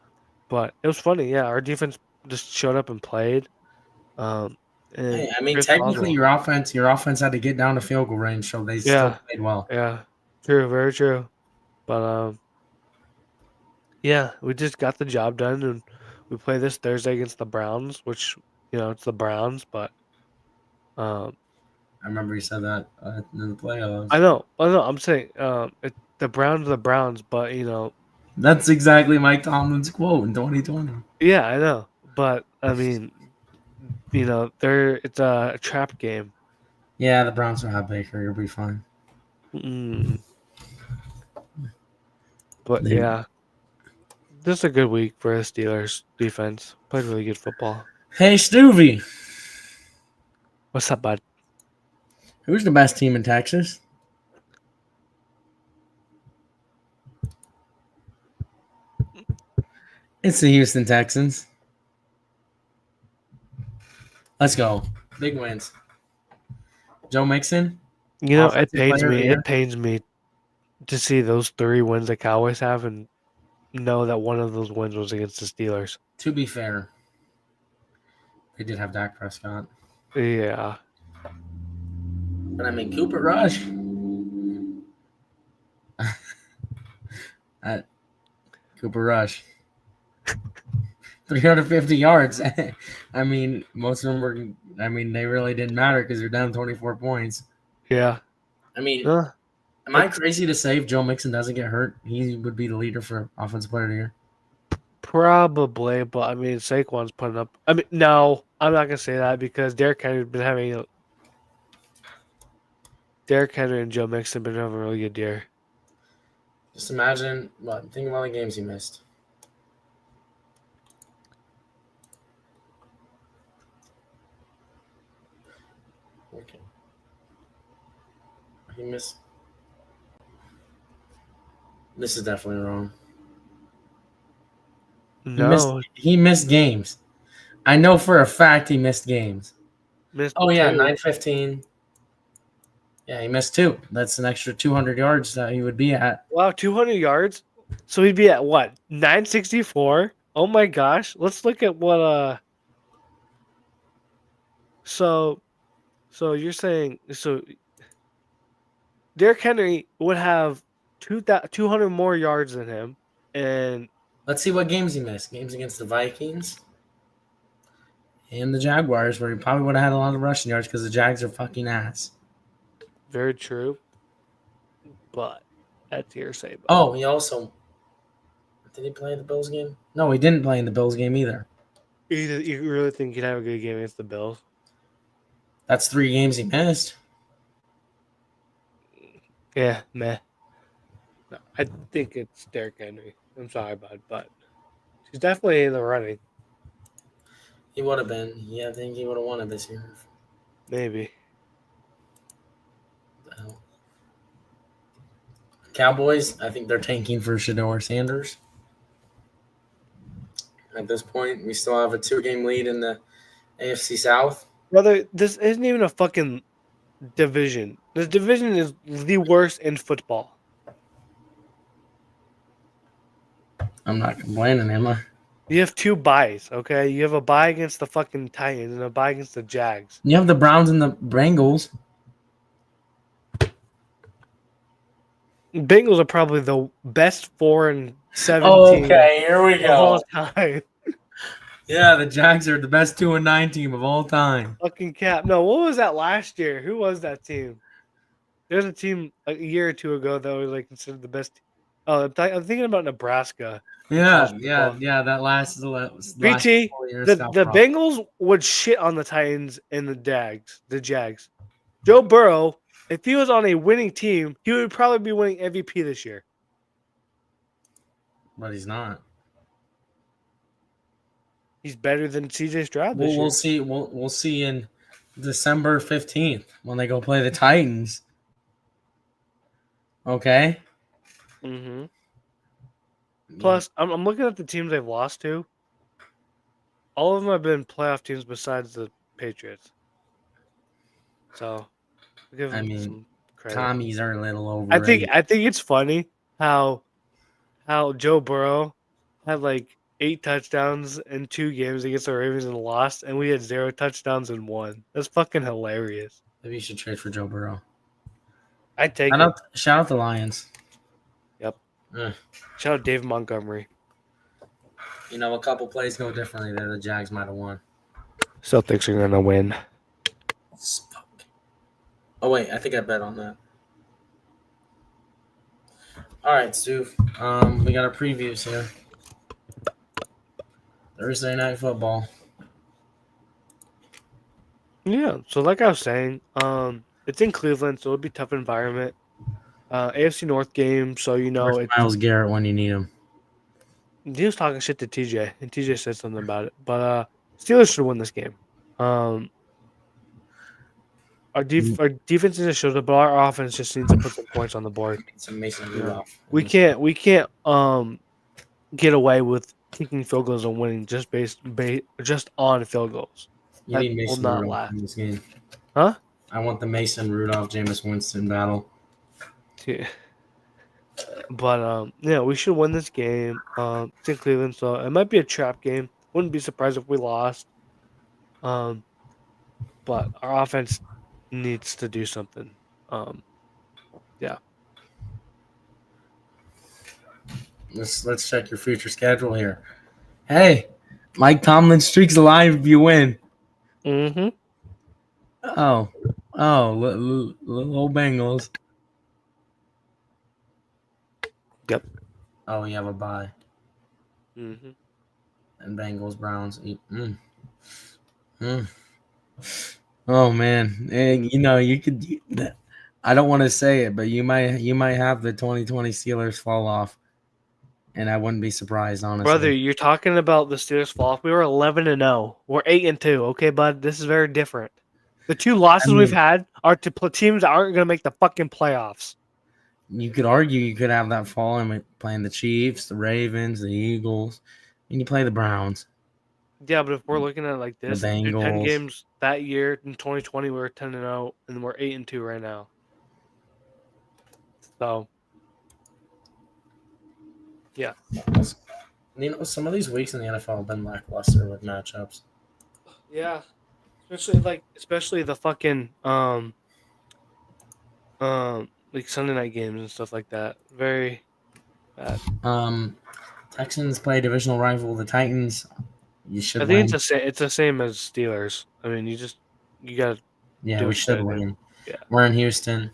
But it was funny. Yeah, our defense just showed up and played. Hey, I mean, Chris technically, Boswell. your offense had to get down to field goal range, so they still played well. Yeah, true, very true. But yeah, we just got the job done, and we play this Thursday against the Browns, which it's the Browns, but I remember you said that in the playoffs. I know. I'm saying the Browns are the Browns, but That's exactly Mike Tomlin's quote in 2020. yeah, I know. But I mean, it's a trap game. Yeah, the Browns will have Baker. You'll be fine. But yeah, this is a good week for the Steelers defense. Played really good football. Hey, Stuvie. What's up, bud? Who's the best team in Texas? It's the Houston Texans. Let's go. Big wins. Joe Mixon. It pains me to see those 3 wins the Cowboys have and know that one of those wins was against the Steelers. To be fair, they did have Dak Prescott. Yeah. But I mean, Cooper Rush. Cooper Rush. 350 yards. I mean, most of them were. I mean, they really didn't matter because they're down 24 points. Yeah. I mean, am I crazy to say if Joe Mixon doesn't get hurt, he would be the leader for Offensive Player of the Year? Probably, but I mean, Saquon's putting up. I mean, no, I'm not gonna say that because Derrick Henry and Joe Mixon been having a really good year. Just imagine. Think of all the games he missed. Okay. He missed. This is definitely wrong. No, He missed games. I know for a fact he missed games. missed Oh yeah, 2. 9:15. Yeah, he missed 2. That's an extra 200 yards that he would be at. Wow, 200 yards. So he'd be at what? 964. Oh my gosh. Let's look at what. So you're saying Derrick Henry would have 200 more yards than him, and Let's see what games he missed. Games against the Vikings and the Jaguars, where he probably would have had a lot of rushing yards because the Jags are fucking ass. very true. But that's hearsay. But Oh, he also did he play the Bills game? No, he didn't play in the Bills game either. you really think he'd have a good game against the Bills? That's 3 games he missed. Yeah, meh. No, I think it's Derrick Henry. I'm sorry, bud, but he's definitely in the running. He would have been. Yeah, I think he would have won it this year. Maybe. What the hell? Cowboys, I think they're tanking for Shador Sanders. At this point, we still have a 2-game lead in the AFC South. Brother, this isn't even a fucking division. This division is the worst in football. I'm not complaining, am I? You have 2 byes, okay? You have a bye against the fucking Titans and a bye against the Jags. You have the Browns and the Bengals. Bengals are probably the best 4-7 team Okay, here we of go. all time. Yeah, the Jags are the best 2-9 team of all time. Fucking cap. No, what was that last year? Who was that team? There's a team a year or 2 ago that was like considered the best. Oh, I'm thinking about Nebraska. Yeah. That last PT, 4 years. the Bengals would shit on the Titans and the Jags. Joe Burrow, if he was on a winning team, he would probably be winning MVP this year. But he's not. He's better than CJ Stroud this year. We'll see. We'll see in December 15th when they go play the Titans. Okay. Mm-hmm. Plus, I'm looking at the teams they've lost to. All of them have been playoff teams besides the Patriots. So, I'll give them some credit. Commies are a little overrated. I think it's funny how Joe Burrow had like 8 touchdowns in 2 games against the Ravens and lost, and we had 0 touchdowns in 1. That's fucking hilarious. Maybe you should trade for Joe Burrow. I'd take Shout out the Lions. Yep. Shout out Dave Montgomery. You know, a couple plays go differently there. The Jags might have won. Celtics are gonna win. Oh wait, I think I bet on that. All right, Stu. We got our previews here. Thursday night football. Yeah. So like I was saying, it's in Cleveland, so it'll be a tough environment. AFC North game, so Where's Myles Garrett when you need him. He was talking shit to TJ, and TJ said something about it. But Steelers should win this game. Our defense is showed up, but our offense just needs to put some points on the board. It's a Mason Rudolph. We can't get away with kicking field goals and winning just just on field goals. You need Mason Rudolph in this game. Huh? I want the Mason Rudolph Jameis Winston battle. Yeah. But yeah, we should win this game. It's in Cleveland, so it might be a trap game. Wouldn't be surprised if we lost. But our offense needs to do something. Yeah. Let's check your future schedule here. Hey, Mike Tomlin's streak's alive if you win. Mm-hmm. Oh, little Bengals. Yep. Oh, you have a bye. Mm-hmm. And Bengals, Browns. Oh man, and, you know you could. I don't want to say it, but you might have the 2020 Steelers fall off, and I wouldn't be surprised, honestly. Brother, you're talking about the Steelers fall off. We were 11-0. We're 8-2. Okay, bud, this is very different. The 2 losses we've had are to teams that aren't going to make the fucking playoffs. You could argue you could have that fall in playing the Chiefs, the Ravens, the Eagles, And you play the Browns, Yeah, but if we're looking at it like the this, dude, 10 Bengals. games that year in 2020, we were 10-0, and we're 8-2 right now. So, yeah. Some of these weeks in the NFL have been lackluster with matchups. Yeah. Especially the fucking like Sunday night games and stuff like that. Very bad. Um, Texans play divisional rival the Titans. You I should think win. it's the same as Steelers. I mean, you gotta Yeah, do we what you should gotta do. win. Yeah. We're in Houston.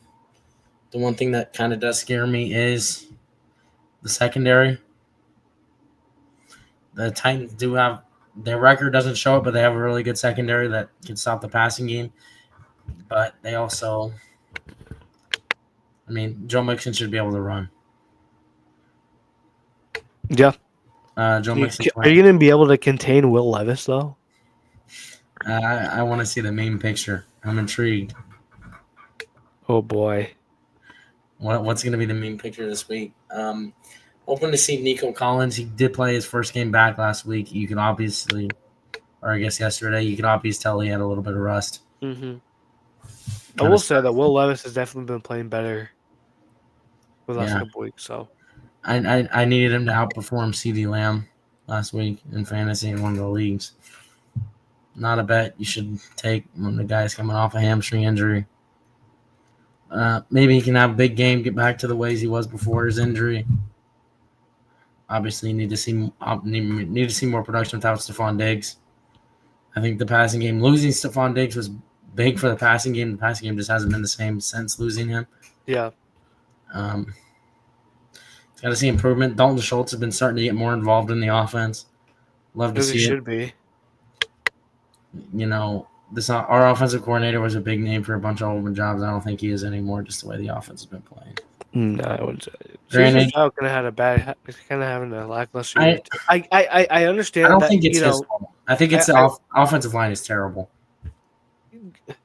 The one thing that kind of does scare me is the secondary. The Titans do have their record doesn't show it, but they have a really good secondary that can stop the passing game. But they also, I mean, Joe Mixon should be able to run. Yeah. Joe Mixon's Are playing. you gonna be able to contain Will Levis though? I want to see the main picture. I'm intrigued. Oh boy. What's going to be the main picture this week? Hoping to see Nico Collins. He did play his first game back last week. You can obviously, or I guess yesterday, you can obviously tell he had a little bit of rust. Mm-hmm. I Kind will of say that Will Levis has definitely been playing better for the last Yeah. couple weeks. So I needed him to outperform CD Lamb last week in fantasy in one of the leagues. Not a bet you should take when the guy's coming off a hamstring injury. Maybe he can have a big game, get back to the ways he was before his injury. Obviously, need to see more production without Stephon Diggs. I think the passing game, losing Stephon Diggs was big for the passing game. The passing game just hasn't been the same since losing him. yeah, Got to see improvement. Dalton Schultz has been starting to get more involved in the offense. Love to as he see it. should be. Our offensive coordinator was a big name for a bunch of open jobs. I don't think he is anymore, just the way the offense has been playing. No, I wouldn't say. Granted, Stroud kind of had a bad, kind of having a lackluster I- year. I understand I don't that. think it's his fault. I think it's the offensive line is terrible.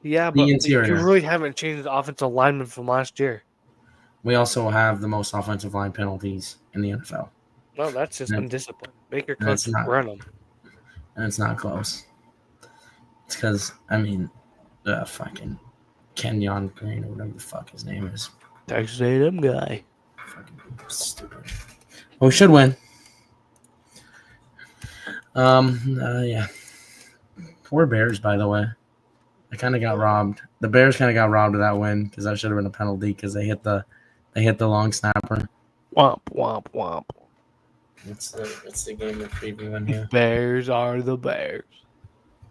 Yeah, The but you interior. really haven't changed the offensive lineman from last year. We also have the most offensive line penalties in the NFL, No, that's just No. undisciplined. Make your And it's coach not- run them. and it's not close. It's because fucking Kenyon Green or whatever the fuck his name is. Texas A&M guy. Fucking stupid. Well, we should win. Yeah. Poor Bears, by the way. They kind of got robbed. The Bears kind of got robbed of that win because that should have been a penalty because they hit the long snapper. Womp womp womp. It's the game we're previewing here. Bears are the Bears.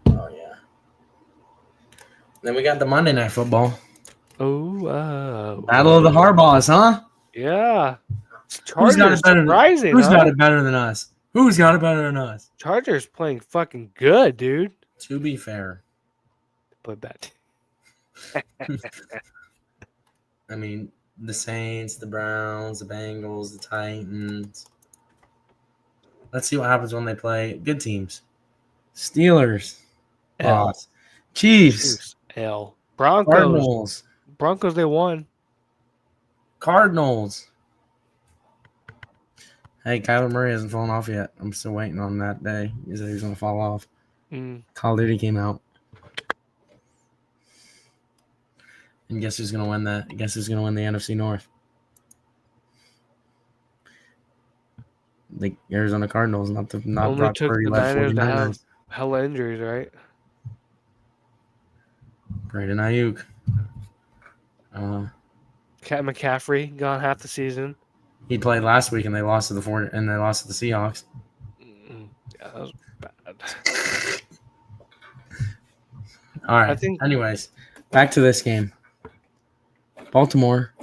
Oh yeah. Then we got the Monday Night Football. Oh, Battle of the Harbaughs, huh? yeah. Who's got it better? Surprising, Who's huh? got it better than us? Who's got it better than us? Chargers playing fucking good, dude. To be fair, Play bad. I mean the Saints, the Browns, the Bengals, the Titans. Let's see what happens when they play good teams. Steelers, L. loss. Chiefs, L. Broncos. Cardinals, Broncos, they won. Cardinals. Hey, Kyler Murray hasn't fallen off yet. I'm still waiting on that day. He said he was going to fall off. Call of Duty came out. And guess who's going to win that? Guess who's going to win the NFC North? The Arizona Cardinals, not Only Brock took Purdy the led Niners to 49ers. have hella injuries, right? Brandon Ayuk. McCaffrey gone half the season. He played last week and they lost to the Seahawks. Yeah, that was bad. All right. Anyways, back to this game. Baltimore,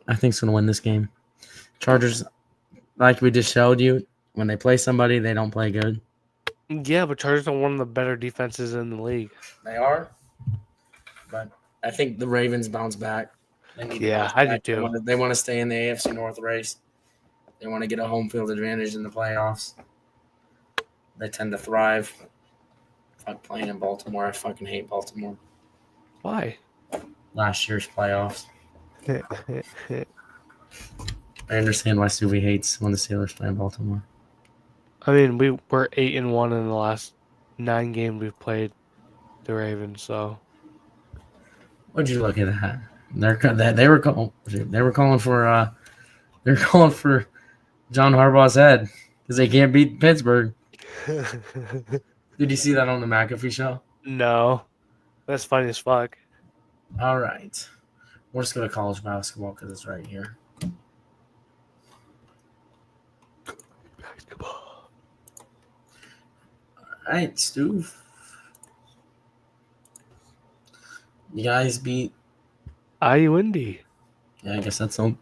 I think, is going to win this game. Chargers, like we just showed you, when they play somebody, they don't play good. Yeah, but Chargers are one of the better defenses in the league. They are. But I think the Ravens bounce back. Yeah, I do too. They want to stay in the AFC North race. They want to get a home field advantage in the playoffs. They tend to thrive. Fuck playing in Baltimore. I fucking hate Baltimore. Why? Last year's playoffs. I understand why Suvi hates when the Steelers play in Baltimore. I mean, we're 8-1 in the last 9 games we've played the Ravens. So Would you look at that? They were calling for they're calling for John Harbaugh's head because they can't beat Pittsburgh. Did you see that on the McAfee show? no, that's funny as fuck. All right, we'll just go to college basketball because it's right here. Basketball. All right, Stu. You guys beat. IU Indy. Yeah, I guess that's the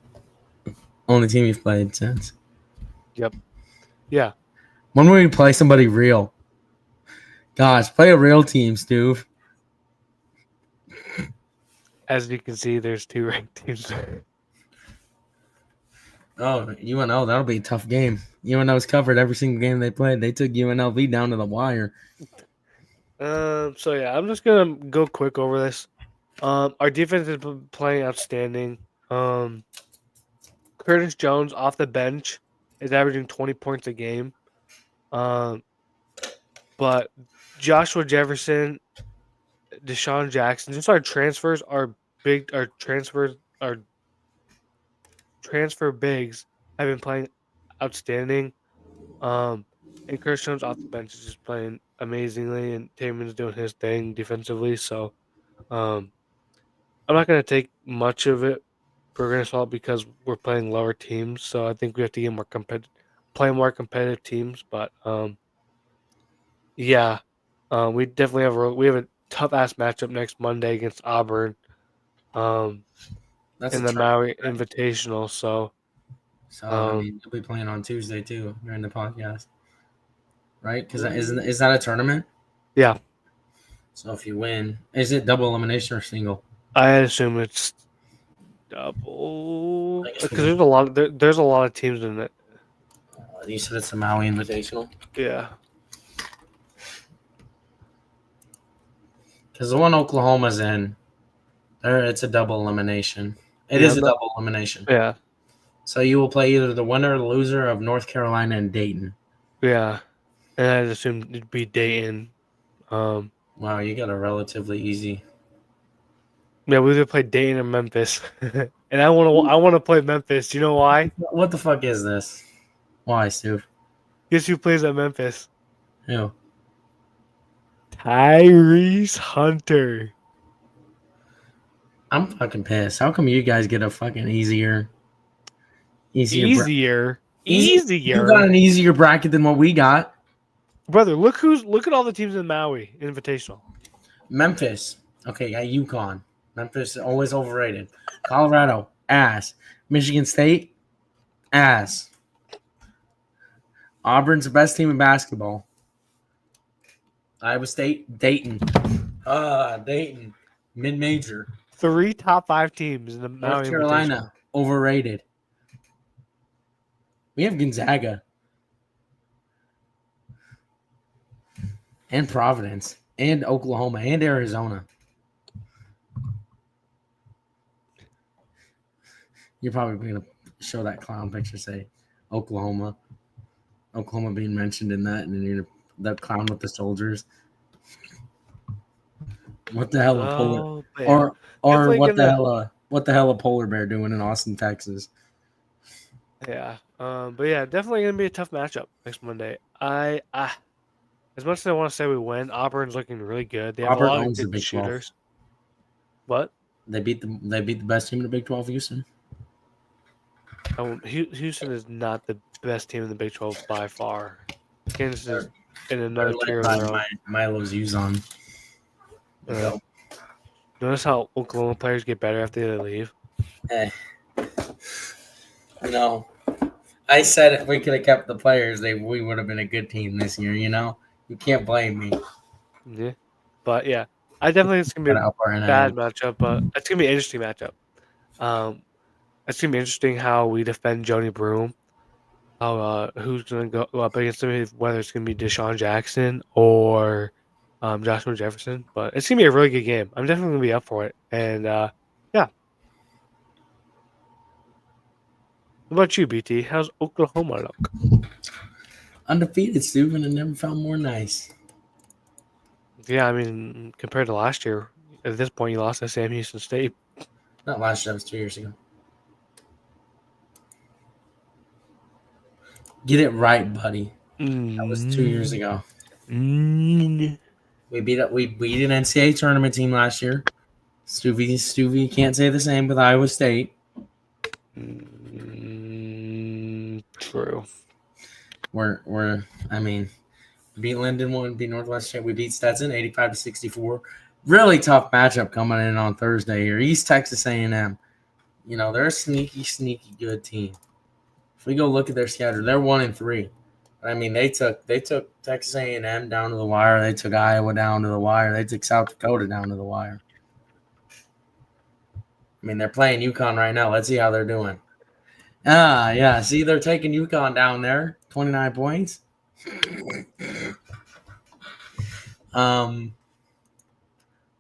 only team you've played since. Yep. Yeah. When will we play somebody real? Gosh, play a real team, Stu. As you can see, there's 2 ranked teams. Oh, UNL, that'll be a tough game. UNL's covered every single game they played. They took UNLV down to the wire. So yeah, I'm just gonna go quick over this. Our defense has been playing outstanding. Curtis Jones off the bench is averaging 20 points a game. But Joshua Jefferson, Deshaun Jackson, just our transfers are big. Our transfer bigs have been playing outstanding. And Curtis Jones off the bench is just playing amazingly, and Taman's doing his thing defensively. So, I'm not going to take much of it for granted salt because we're playing lower teams. So I think we have to get play more competitive teams. But yeah, we definitely have a tough ass matchup next Monday against Auburn. That's In a the Maui tournament, right? Invitational. So So I mean, you'll be playing on Tuesday too during the podcast, right? Because is that a tournament? yeah, So if you win, is it double elimination or single? I assume it's double I guess because there's a lot of teams in it. you said it's a Maui Invitational. Yeah. Because the one Oklahoma's in, it's a double elimination. It Yeah, is a double elimination. yeah, So you will play either the winner or the loser of North Carolina and Dayton. yeah. And I assume it'd be Dayton. Wow, you got a relatively easy. Yeah, we would play Dayton and Memphis, and I want to play Memphis. Do you know why? What the fuck is this? Why, Stu? Guess who plays at Memphis? Who? Tyrese Hunter. I'm fucking pissed. How come you guys get a fucking easier? Easier. You got an easier bracket than what we got. Brother, look at all the teams in Maui Invitational. Memphis. Okay, got UConn. Memphis is always overrated. Colorado, ass. Michigan State, ass. Auburn's the best team in basketball. Iowa State, Dayton. Dayton. Mid-major. 3 top 5 teams in the Maui North Carolina, overrated. We have Gonzaga. And Providence. And Oklahoma. And Arizona. You're probably going to show that clown picture, say Oklahoma. Oklahoma being mentioned in that, and then you're that clown with the soldiers. What the hell a polar or what the hell a polar bear doing in Austin, Texas? Yeah. But yeah, definitely gonna be a tough matchup next Monday. I as much as I want to say we win, Auburn's looking really good. They have Auburn a lot of owns the good Big 12. shooters. What? They beat the best team in the Big 12, Houston. Houston is not the best team in the Big 12 by far. Kansas is in another tier of their own. Milo's Uzon. Notice how Oklahoma players get better after they leave. No, I said if we could have kept the players, we would have been a good team this year. You know, you can't blame me. Yeah, but yeah, I definitely think it's gonna be a bad matchup, but it's gonna be an interesting matchup. It's gonna be interesting how we defend Joni Broom. How who's gonna go up against him? Whether it's gonna be Deshaun Jackson or Joshua Jefferson, but it's gonna be a really good game. I'm definitely gonna be up for it, and yeah. What about you, BT? How's Oklahoma look? Undefeated, Stu, and it never felt more nice. Yeah, I mean, compared to last year, at this point, you lost to Sam Houston State. Not last year, that was 2 years ago. Get it right, buddy. That was 2 years ago. We beat an NCAA tournament team last year. Stuvie can't say the same with Iowa State. True. Beat Linden one, beat Northwestern. We beat Stetson 85-64. Really tough matchup coming in on Thursday here. East Texas A&M. You know, they're a sneaky good team. If we go look at their schedule, they're 1-3. I mean, they took Texas A&M down to the wire. They took Iowa down to the wire. They took South Dakota down to the wire. I mean, they're playing UConn right now. Let's see how they're doing. Yeah. See, they're taking UConn down there. 29 points.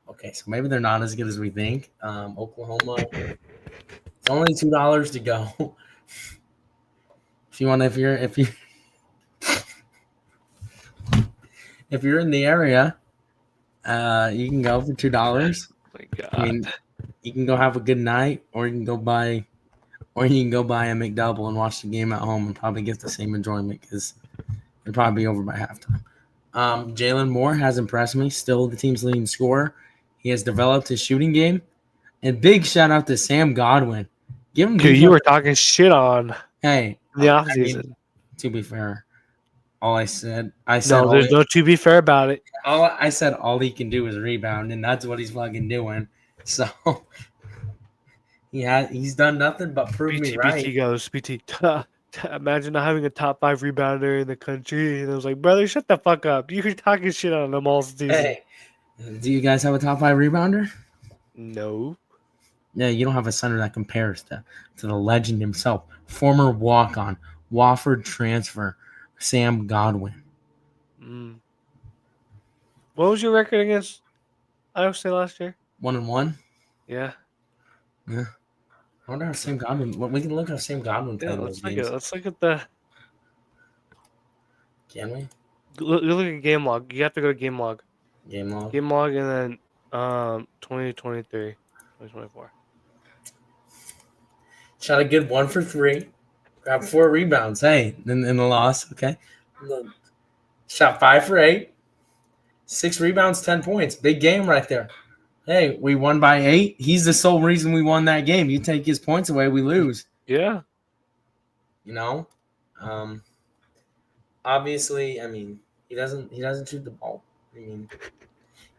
Okay, so maybe they're not as good as we think. Oklahoma. It's only $2 to go. If you're in the area, you can go for $2. My God. I mean, you can go have a good night, or you can go buy a McDouble and watch the game at home and probably get the same enjoyment because it'll probably be over by halftime. Jalen Moore has impressed me. Still the team's leading scorer. He has developed his shooting game. And big shout out to Sam Godwin. Give him. Dude, you were talking shit on the offseason. To be fair, I said no, there's no to be fair about it. I said all he can do is rebound, and that's what he's fucking doing. So he's done nothing but prove me right. BT goes, BT. Imagine not having a top 5 rebounder in the country. And I was like, brother, shut the fuck up. You were talking shit on them all season. Hey, do you guys have a top 5 rebounder? No. Yeah, you don't have a center that compares to the legend himself. Former walk-on, Wofford transfer, Sam Godwin. What was your record against Iowa State last year? 1-1. Yeah. I wonder how Sam Godwin. We can look how Sam Godwin played those games. Let's look at the. Can we? Look at game log. You have to go to game log. Game log. Game log, and then 2023, 2024. Shot a good 1 for 3. Grabbed 4 rebounds. Hey, in the loss, okay. Shot 5 for 8. 6 rebounds, 10 points. Big game right there. Hey, we won by 8. He's the sole reason we won that game. You take his points away, we lose. Yeah. You know, obviously, I mean, he doesn't shoot the ball. I mean, he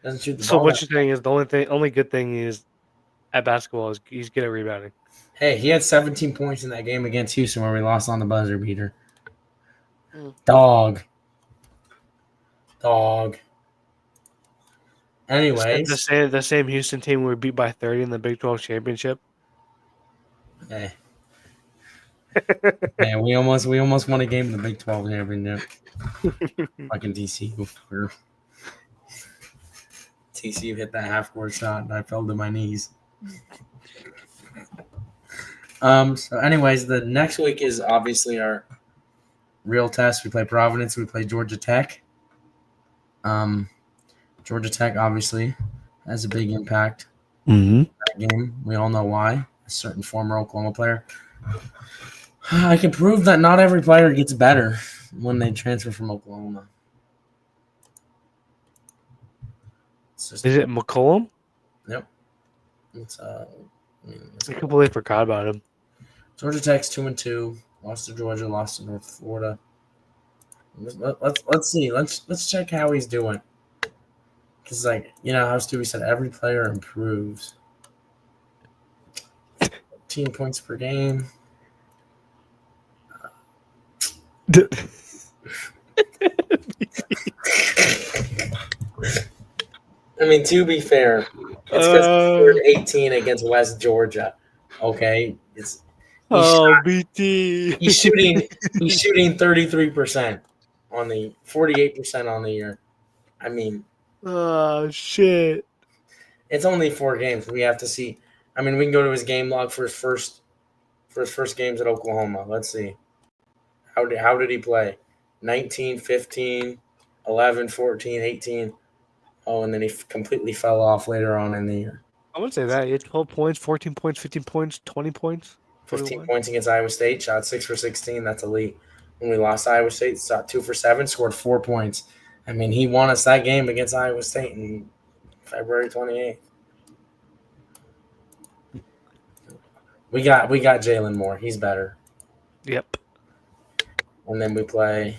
doesn't shoot the ball. So what you're saying is the only good thing is at basketball is he's good at rebounding. Hey, he had 17 points in that game against Houston where we lost on the buzzer beater. Dog. Anyways, the same Houston team we beat by 30 in the Big 12 championship. Hey, we almost won a game in the Big 12 championship. Fucking TCU. TCU hit that half-court shot, and I fell to my knees. So, anyways, the next week is obviously our real test. We play Providence. We play Georgia Tech. Georgia Tech obviously has a big impact in that game. We all know why. A certain former Oklahoma player. I can prove that not every player gets better when they transfer from Oklahoma. Is it McCollum? Yep. I completely forgot about him. Georgia Tech's 2-2. Lost to Georgia. Lost to North Florida. Let's see. Let's check how he's doing. Because, how Stewie said, every player improves. 15 points per game. I mean, to be fair, it's because he scored 18 against West Georgia. Okay, BT. He's shooting 33% on the 48% on the year. I mean, oh shit! It's only 4 games. We have to see. I mean, we can go to his game log for his first games at Oklahoma. Let's see. How did he play? 19, 15, 11, 14, 18. Oh, and then he completely fell off later on in the year. I wouldn't say that. He had 12 points, 14 points, 15 points, 20 points, 15 21. points against Iowa State, shot 6 for 16. That's elite. When we lost Iowa State, shot 2 for 7, scored 4 points. I mean, he won us that game against Iowa State in February 28th. We got Jalen Moore. He's better. Yep. And then we play.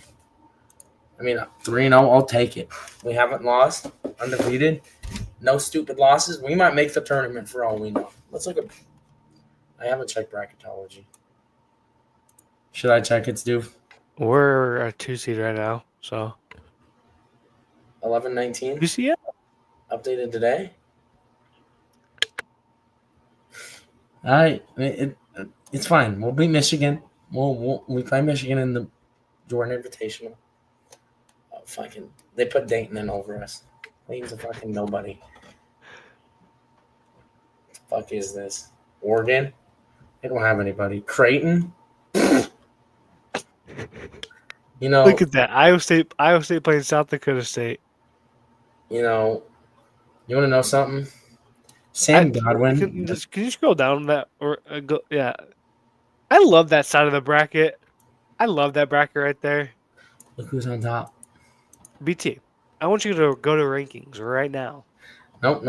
I mean, 3-0. I'll take it. We haven't lost, undefeated. No stupid losses. We might make the tournament for all we know. Let's look at. I haven't checked bracketology. Should I check it, Stu? We're a 2 seed right now, so 11-19. you see it? Updated today. All right, it's fine. We'll beat Michigan. We play Michigan in the Jordan Invitational. Oh, fucking! They put Dayton in over us. Dayton's a fucking nobody. What the fuck is this? Oregon? They don't have anybody. Creighton? You know. Look at that. Iowa State playing South Dakota State. You know. You want to know something? Sam Godwin. Can you scroll down that or go? Yeah, I love that side of the bracket. I love that bracket right there. Look who's on top. BT, I want you to go to rankings right now. Nope.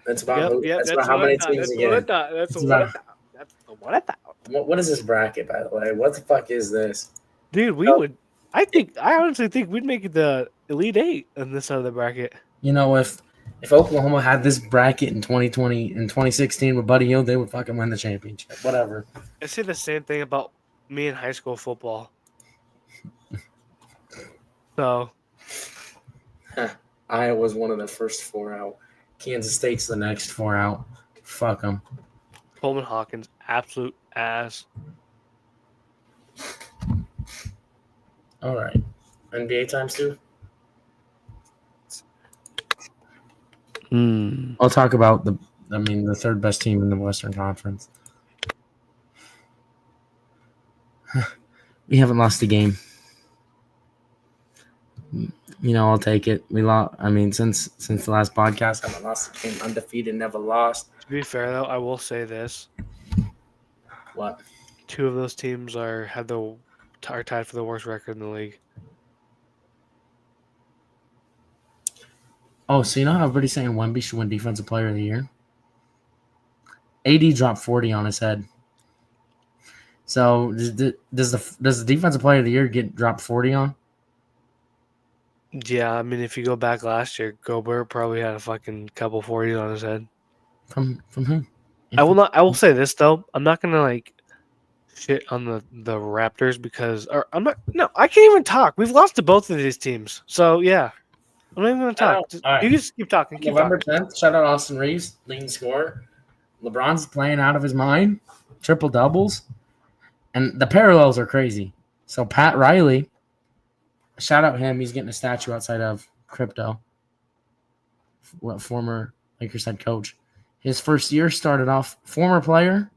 That's about That's about how many teams again. That's what I thought. What is this bracket, by the way? What the fuck is this? Dude, we would. I honestly think we'd make it the Elite Eight on this side of the bracket. You know, if Oklahoma had this bracket in 2020 and 2016 with Buddy Hield, they would fucking win the championship. Whatever. I say the same thing about me in high school football. So, Iowa's one of the first 4 out. Kansas State's the next 4 out. Fuck them. Coleman Hawkins, absolute ass. All right. NBA times 2. I'll talk about the third best team in the Western Conference. We haven't lost a game. You know, I'll take it. We lost. I mean, since the last podcast, I haven't lost a game. Undefeated, never lost. To be fair, though, I will say this: What? 2 of those teams are tied for the worst record in the league. Oh, so you know how everybody's saying Wemby should win Defensive Player of the Year? AD dropped 40 on his head. So does the Defensive Player of the Year get dropped 40 on? Yeah, I mean, if you go back last year, Gobert probably had a fucking couple 40s on his head. From who? I will say this though. I'm not gonna like shit on the Raptors because I can't even talk. We've lost to both of these teams. So yeah. I'm not even gonna talk. Right. You just keep talking. November 10th, shout out Austin Reeves, leading scorer. LeBron's playing out of his mind, triple doubles, and the parallels are crazy. So Pat Riley, shout out him. He's getting a statue outside of Crypto. Former Lakers head coach. His first year started off former player.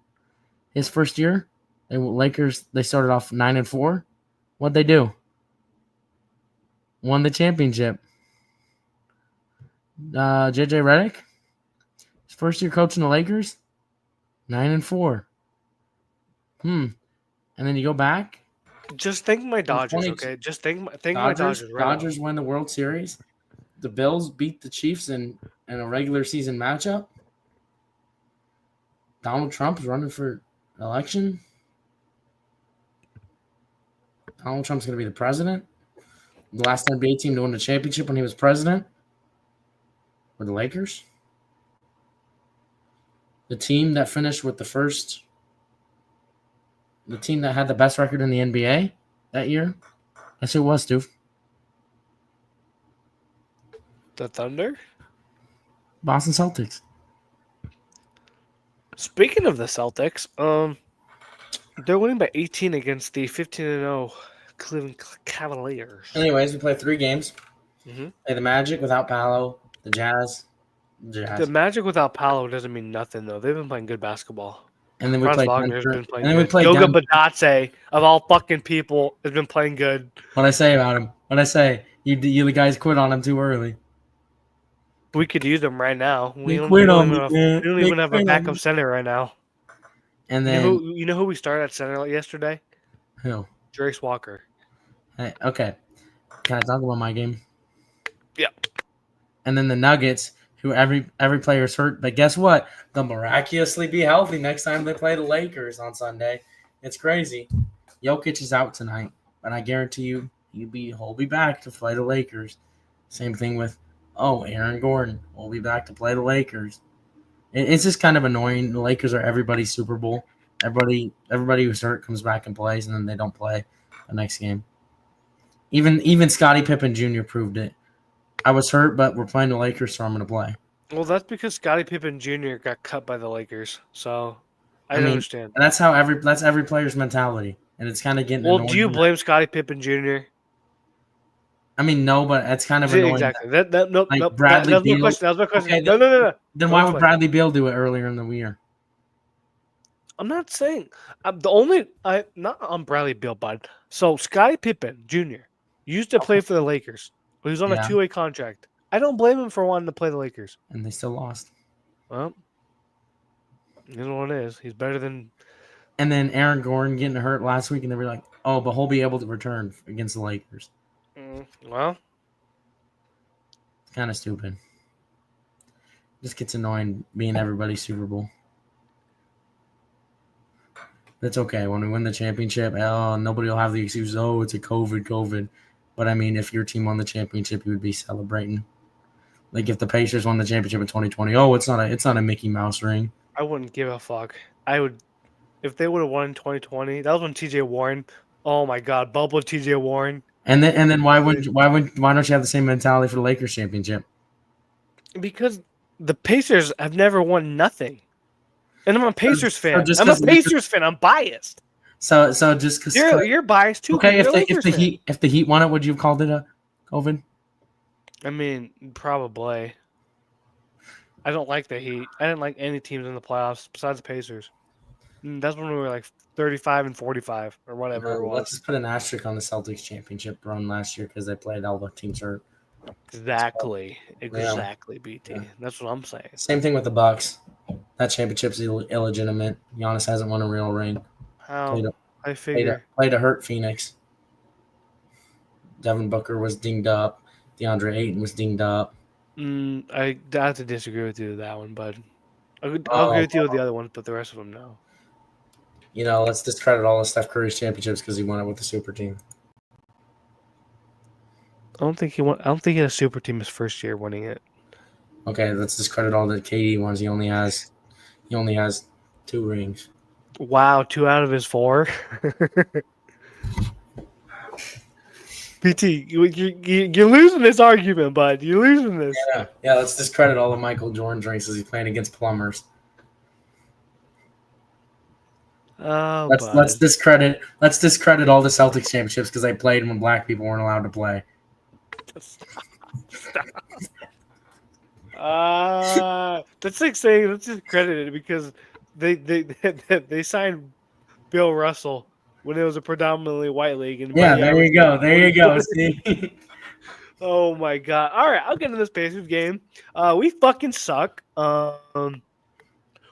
His first year, they started off 9-4. What'd they do? Won the championship. JJ Redick, his first year coaching the Lakers, 9-4. And then you go back. Just think my Dodgers, okay? Just think my Dodgers. Right Dodgers win the World Series. The Bills beat the Chiefs in a regular season matchup. Donald Trump's running for election. Donald Trump's going to be the president. The last NBA team to win the championship when he was president were the Lakers. The team that finished with the team that had the best record in the NBA that year. That's who it was, Stu. The Thunder? Boston Celtics. Speaking of the Celtics, they're winning by 18 against the 15-0 Cleveland Cavaliers. Anyways, we play 3 games. Mm-hmm. Play the Magic without Paolo, the Jazz. The Magic without Paolo doesn't mean nothing, though. They've been playing good basketball. And then we Franz played Wagner has Denver. been playing And then we good. played Goga Denver. Badatse, of all fucking people, has been playing good. What I say about him? What I say? You the guys quit on him too early. We could use him right now. They quit on me, man. We don't They even have a quit on backup me. center right now. And then You know who we started at center yesterday? who? Trace Walker. Hey, okay. Can I talk about my game? Yeah. And then the Nuggets, who every player's hurt, but guess what? They'll miraculously be healthy next time they play the Lakers on Sunday. It's crazy. Jokic is out tonight, but I guarantee you he'll be back to play the Lakers. Same thing with Aaron Gordon will be back to play the Lakers. It's just kind of annoying. The Lakers are everybody's Super Bowl. Everybody who's hurt comes back and plays, and then they don't play the next game. Even Scottie Pippen Jr. proved it. I was hurt, but we're playing the Lakers, so I'm going to play. Well, that's because Scottie Pippen Jr. got cut by the Lakers, so I mean, understand. And that's every player's mentality, and it's kind of getting Well, annoying. do you blame Scottie Pippen Jr.? I mean, no, but it's kind of annoying. Exactly. That no, like no, Bradley that was my Beal. question. That was my question. Okay, No. Then why would Bradley Beal do it earlier in the year? I'm not saying not on Bradley Beal, bud. So Scottie Pippen Jr. used to play for the Lakers. He was on a 2-way contract. I don't blame him for wanting to play the Lakers. And they still lost. Well, you know what it is. He's better than. And then Aaron Gordon getting hurt last week, and they were like, "Oh, but he'll be able to return against the Lakers." Well, it's kind of stupid. Just gets annoying being everybody's Super Bowl. That's okay. When we win the championship, nobody will have the excuse, "Oh, it's a COVID." But I mean, if your team won the championship, you would be celebrating. Like if the Pacers won the championship in 2020, it's not a Mickey Mouse ring. I wouldn't give a fuck. I would, if they would have won in 2020. That was when T.J. Warren. Oh my God, bubble T.J. Warren. And then why don't you have the same mentality for the Lakers championship? Because the Pacers have never won nothing, and I'm a Pacers fan. I'm biased. So just because you're biased too. Okay, if the Heat won it, would you have called it a COVID? I mean, probably. I don't like the Heat. I didn't like any teams in the playoffs besides the Pacers. That's when we were like 35 and 45 or whatever it was. Let's just put an asterisk on the Celtics championship run last year because they played all the teams hurt. Exactly, BT. Yeah. That's what I'm saying. Same thing with the Bucks. That championship's illegitimate. Giannis hasn't won a real ring. How? I figure. Played a hurt Phoenix. Devin Booker was dinged up. DeAndre Ayton was dinged up. I have to disagree with you with that one, but I'll agree with you with the other ones, but the rest of them, no. Let's discredit all of Steph Curry's championships because he won it with the super team. I don't think he had a super team his first year winning it. Okay, let's discredit all the KD ones. He only has 2 rings. Wow, 2 out of his 4. PT, you're losing this argument, bud. You're losing this. Yeah. Let's discredit all the Michael Jordan drinks as he's playing against plumbers. Oh, let's discredit all the Celtics championships because they played when black people weren't allowed to play. That's like saying let's discredit it because they signed Bill Russell when it was a predominantly white league. And there you go. See? Oh my God! All right, I'll get into this Pacers game. We fucking suck. We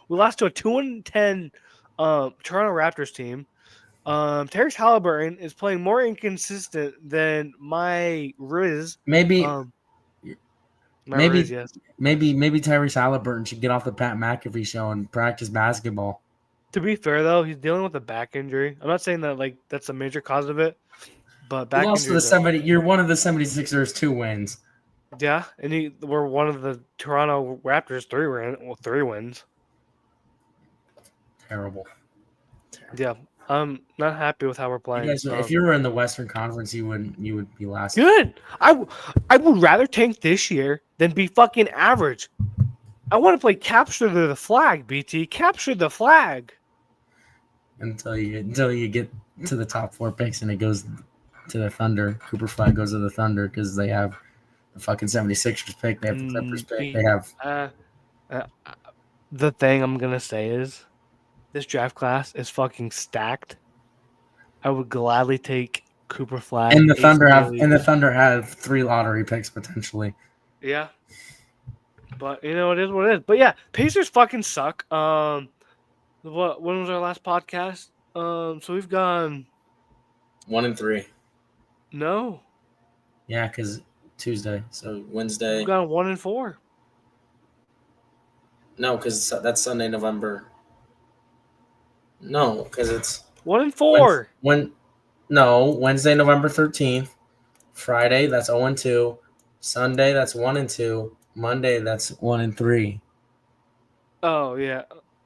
lost to a 2-10 Toronto Raptors team. Tyrese Halliburton is playing more inconsistent than my Riz. Maybe Tyrese Halliburton should get off the Pat McAfee show and practice basketball. To be fair, though, he's dealing with a back injury. I'm not saying that that's a major cause of it, but back injury. You're one of the 76ers 2 wins. Yeah, and we're one of the Toronto Raptors 3 wins. Terrible. Yeah, I'm not happy with how we're playing. If you were in the Western Conference, you would be last. Good. I would rather tank this year than be fucking average. I want to play capture the flag, BT. Capture the flag. Until you get to the top 4 picks and it goes to the Thunder. Cooper Flag goes to the Thunder because they have the fucking 76ers pick. They have the Clippers pick. They have. The thing I'm gonna say is, this draft class is fucking stacked. I would gladly take Cooper Flag. And the Ace Thunder have 3 lottery picks potentially. Yeah. But it is what it is. But yeah, Pacers fucking suck. When was our last podcast? So we've gone 1-3. no. Yeah, because Tuesday. So Wednesday. We've gone 1-4. No, because that's Sunday, November. No, because it's 1-4. Wednesday, November 13th. Friday, that's 0-2. Sunday, that's 1-2. Monday, that's 1-3. Oh yeah.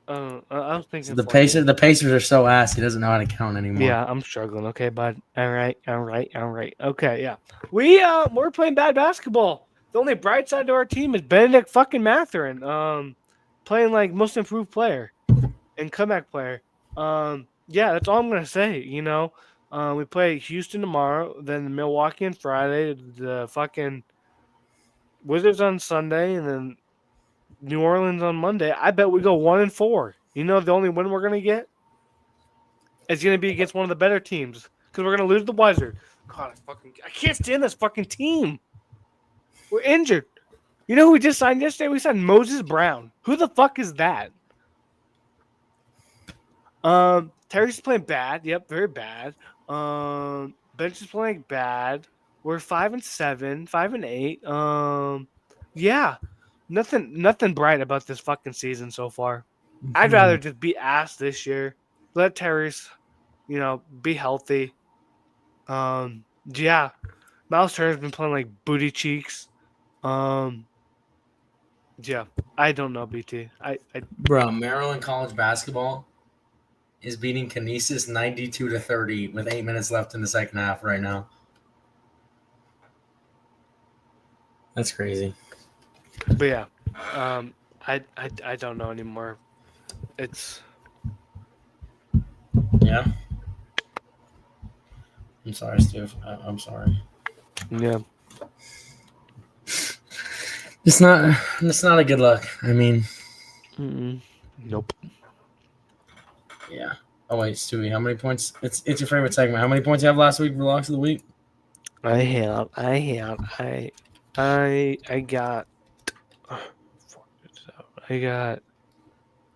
I was thinking So the Pacers are so ass. He doesn't know how to count anymore. Yeah, I'm struggling. Okay, bud. All right. Okay, yeah. We're playing bad basketball. The only bright side to our team is Benedict fucking Mathurin. Playing like most improved player and comeback player. Yeah, that's all I'm gonna say. We play Houston tomorrow, then Milwaukee on Friday, the fucking Wizards on Sunday, and then New Orleans on Monday. I bet we go 1-4. The only win we're gonna get is gonna be against one of the better teams because we're gonna lose the Wizards. God, I can't stand this fucking team. We're injured. You know who we just signed yesterday? We signed Moses Brown. Who the fuck is that? Terry's playing bad. Yep, very bad. Bench is playing bad. We're 5-7, 5-8. Yeah, nothing bright about this fucking season so far. I'd rather just be ass this year. Let Terry's, be healthy. Yeah, Miles Turner's been playing like booty cheeks. Yeah, I don't know, BT. Bro, Maryland college basketball is beating Canisius 92-30 with 8 minutes left in the second half right now. That's crazy. But yeah, I don't know anymore. It's yeah. I'm sorry, Steve. I'm sorry. Yeah. It's not a good look. I mean, nope. Yeah. Oh wait, Stewie, how many points? It's your favorite segment. How many points you have last week for locks of the week? I got.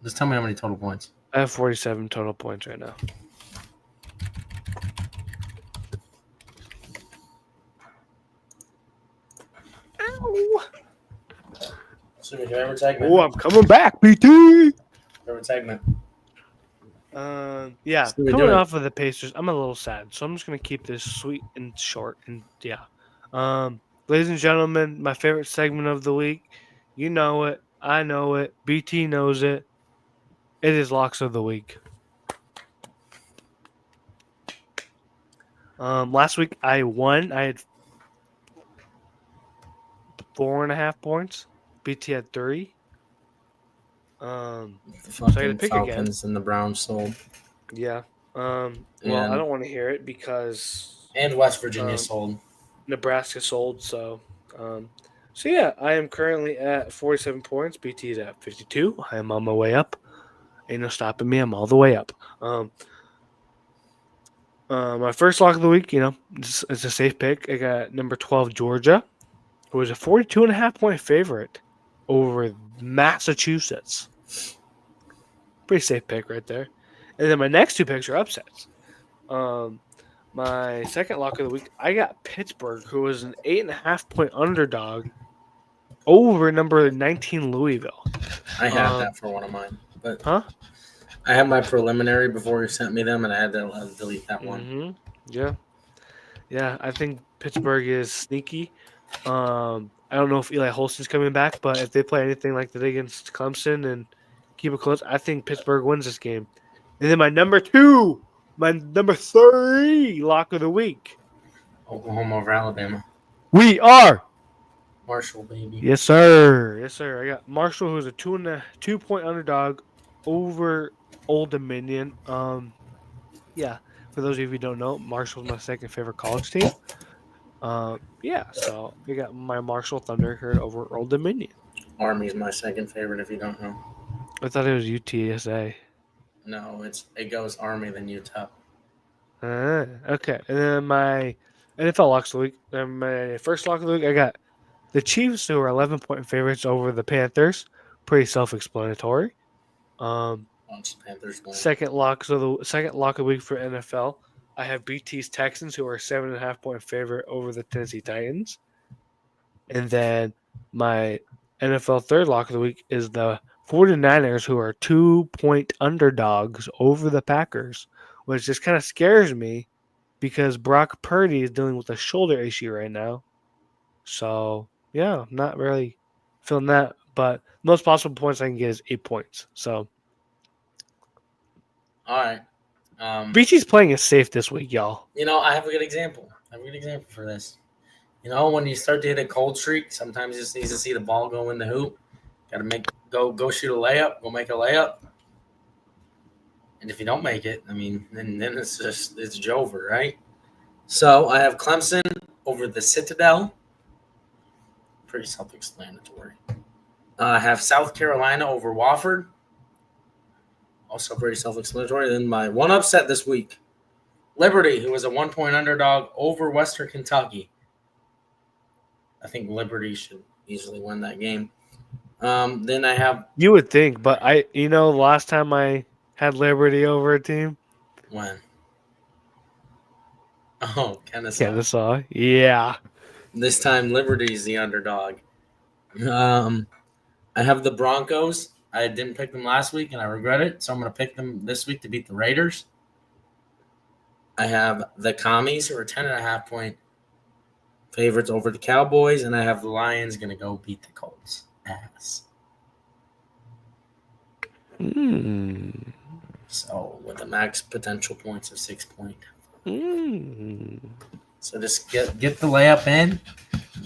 Just tell me how many total points. I have 47 total points right now. Ow! Stewie, favorite segment. Oh, I'm coming back, BT. Favorite segment. Yeah, Stewie, coming off of the Pacers, I'm a little sad, so I'm just gonna keep this sweet and short. And yeah, ladies and gentlemen, my favorite segment of the week. You know it, I know it, BT knows it. It is locks of the week. Last week I won. I had 4.5 points. BT had 3. The so I got to fucking pick Falcons again. and the Browns sold. Yeah. Well, I don't want to hear it because and West Virginia sold. Nebraska sold. So yeah, I am currently at 47 points. BT is at 52. I am on my way up. Ain't no stopping me. I'm all the way up. My first lock of the week, it's a safe pick. I got number 12 Georgia, who was a 42.5 point favorite over Massachusetts. Pretty safe pick right there. And then my next 2 picks are upsets. My second lock of the week, I got Pittsburgh, who was an 8.5 point underdog over number 19 Louisville. I had that for one of mine. But huh? I had my preliminary before you sent me them, and I had to delete that one. Yeah. Yeah, I think Pittsburgh is sneaky. I don't know if Eli Holston's coming back, but if they play anything like they did against Clemson and keep it close, I think Pittsburgh wins this game. And then my number 3 lock of the week. Oklahoma over Alabama. We are Marshall, baby. Yes, sir. I got Marshall, who's a 2 point underdog over Old Dominion. Yeah. For those of you who don't know, Marshall's my second favorite college team. Yeah, so we got my Marshall Thunder here over Old Dominion. Army's my second favorite, if you don't know. I thought it was UTSA. No, it goes Army then Utah. Okay. And then my NFL locks of the week. Then my first lock of the week, I got the Chiefs, who are 11-point favorites over the Panthers. Pretty self-explanatory. Once Panthers win. Second lock of the week for NFL. I have BT's Texans, who are 7.5-point favorite over the Tennessee Titans. And then my NFL third lock of the week is the 49ers, who are 2-point underdogs over the Packers, which just kind of scares me because Brock Purdy is dealing with a shoulder issue right now. So, yeah, I'm not really feeling that. But most possible points I can get is 8 points. So, All right. BT's playing is safe this week, y'all. I have a good example. For this. When you start to hit a cold streak, sometimes you just need to see the ball go in the hoop. Got to go shoot a layup. Go make a layup. And if you don't make it, then it's over, right? So I have Clemson over the Citadel. Pretty self-explanatory. I have South Carolina over Wofford. Also pretty self-explanatory. Then my one upset this week, Liberty, who was a 1-point underdog over Western Kentucky. I think Liberty should easily win that game. Then I have... You would think, but last time I had Liberty over a team? When? Oh, Kennesaw. Yeah. This time Liberty's the underdog. I have the Broncos. I didn't pick them last week, and I regret it, so I'm going to pick them this week to beat the Raiders. I have the Commies, who are 10.5-point favorites over the Cowboys, and I have the Lions going to go beat the Colts. Ass. So with a max potential points of 6 point. So just get the layup in,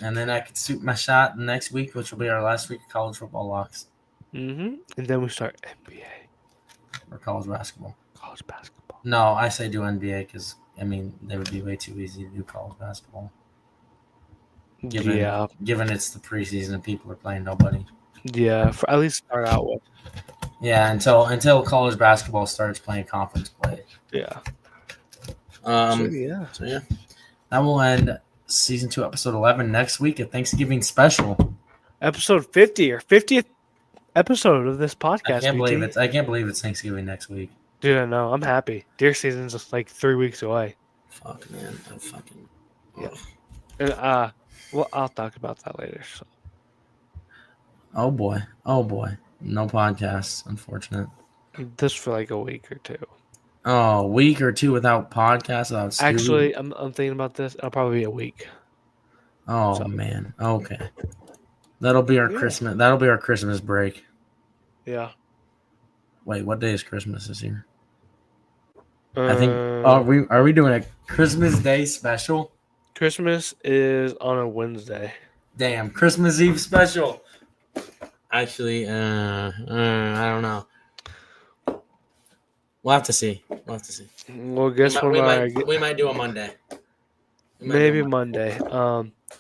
and then I could shoot my shot next week, which will be our last week of college football locks. And then we start NBA. Or college basketball. College basketball. No, I say do NBA because, they would be way too easy to do college basketball. Given it's the preseason and people are playing nobody. Yeah, for at least start out with. Yeah, until college basketball starts playing conference play. Yeah. So yeah. That will end season 2, episode 11 next week, a Thanksgiving special. Episode 50 or 50th episode of this podcast. I can't believe it's Thanksgiving next week. Dude, I know. I'm happy. Deer season's just like 3 weeks away. Fuck, man. I'm fucking... Yeah. And, well, I'll talk about that later. So. Oh, boy. No podcasts, unfortunate. Just for like a week or two. Oh, a week or two without podcasts? Actually, I'm thinking about this. It'll probably be a week. Oh, man. Okay. That'll be our Christmas. That'll be our Christmas break. Yeah. Wait, what day is Christmas this year? I think. Are we doing a Christmas Day special? Christmas is on a Wednesday. Damn, Christmas Eve special. Actually, I don't know. We'll have to see. Well, guess we might do a Monday. Maybe Monday.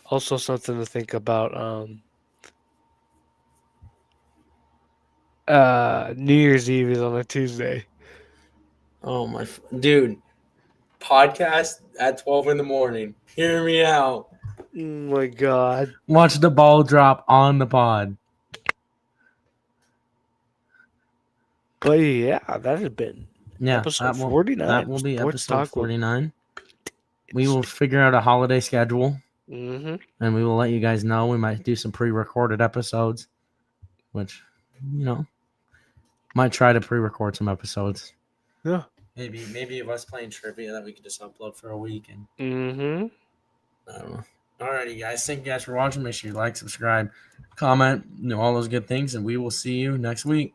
Also something to think about. New Year's Eve is on a Tuesday. Oh my dude! Podcast at 12 in the morning. Hear me out. Oh my god! Watch the ball drop on the pod. But yeah, that has been episode 49. That will be episode 49. We will figure out a holiday schedule, and we will let you guys know. We might do some pre-recorded episodes, which might try to pre-record some episodes. Yeah. Maybe of us playing trivia that we could just upload for a week. And I don't know. Alrighty, guys. Thank you guys for watching. Make sure you like, subscribe, comment, all those good things. And we will see you next week.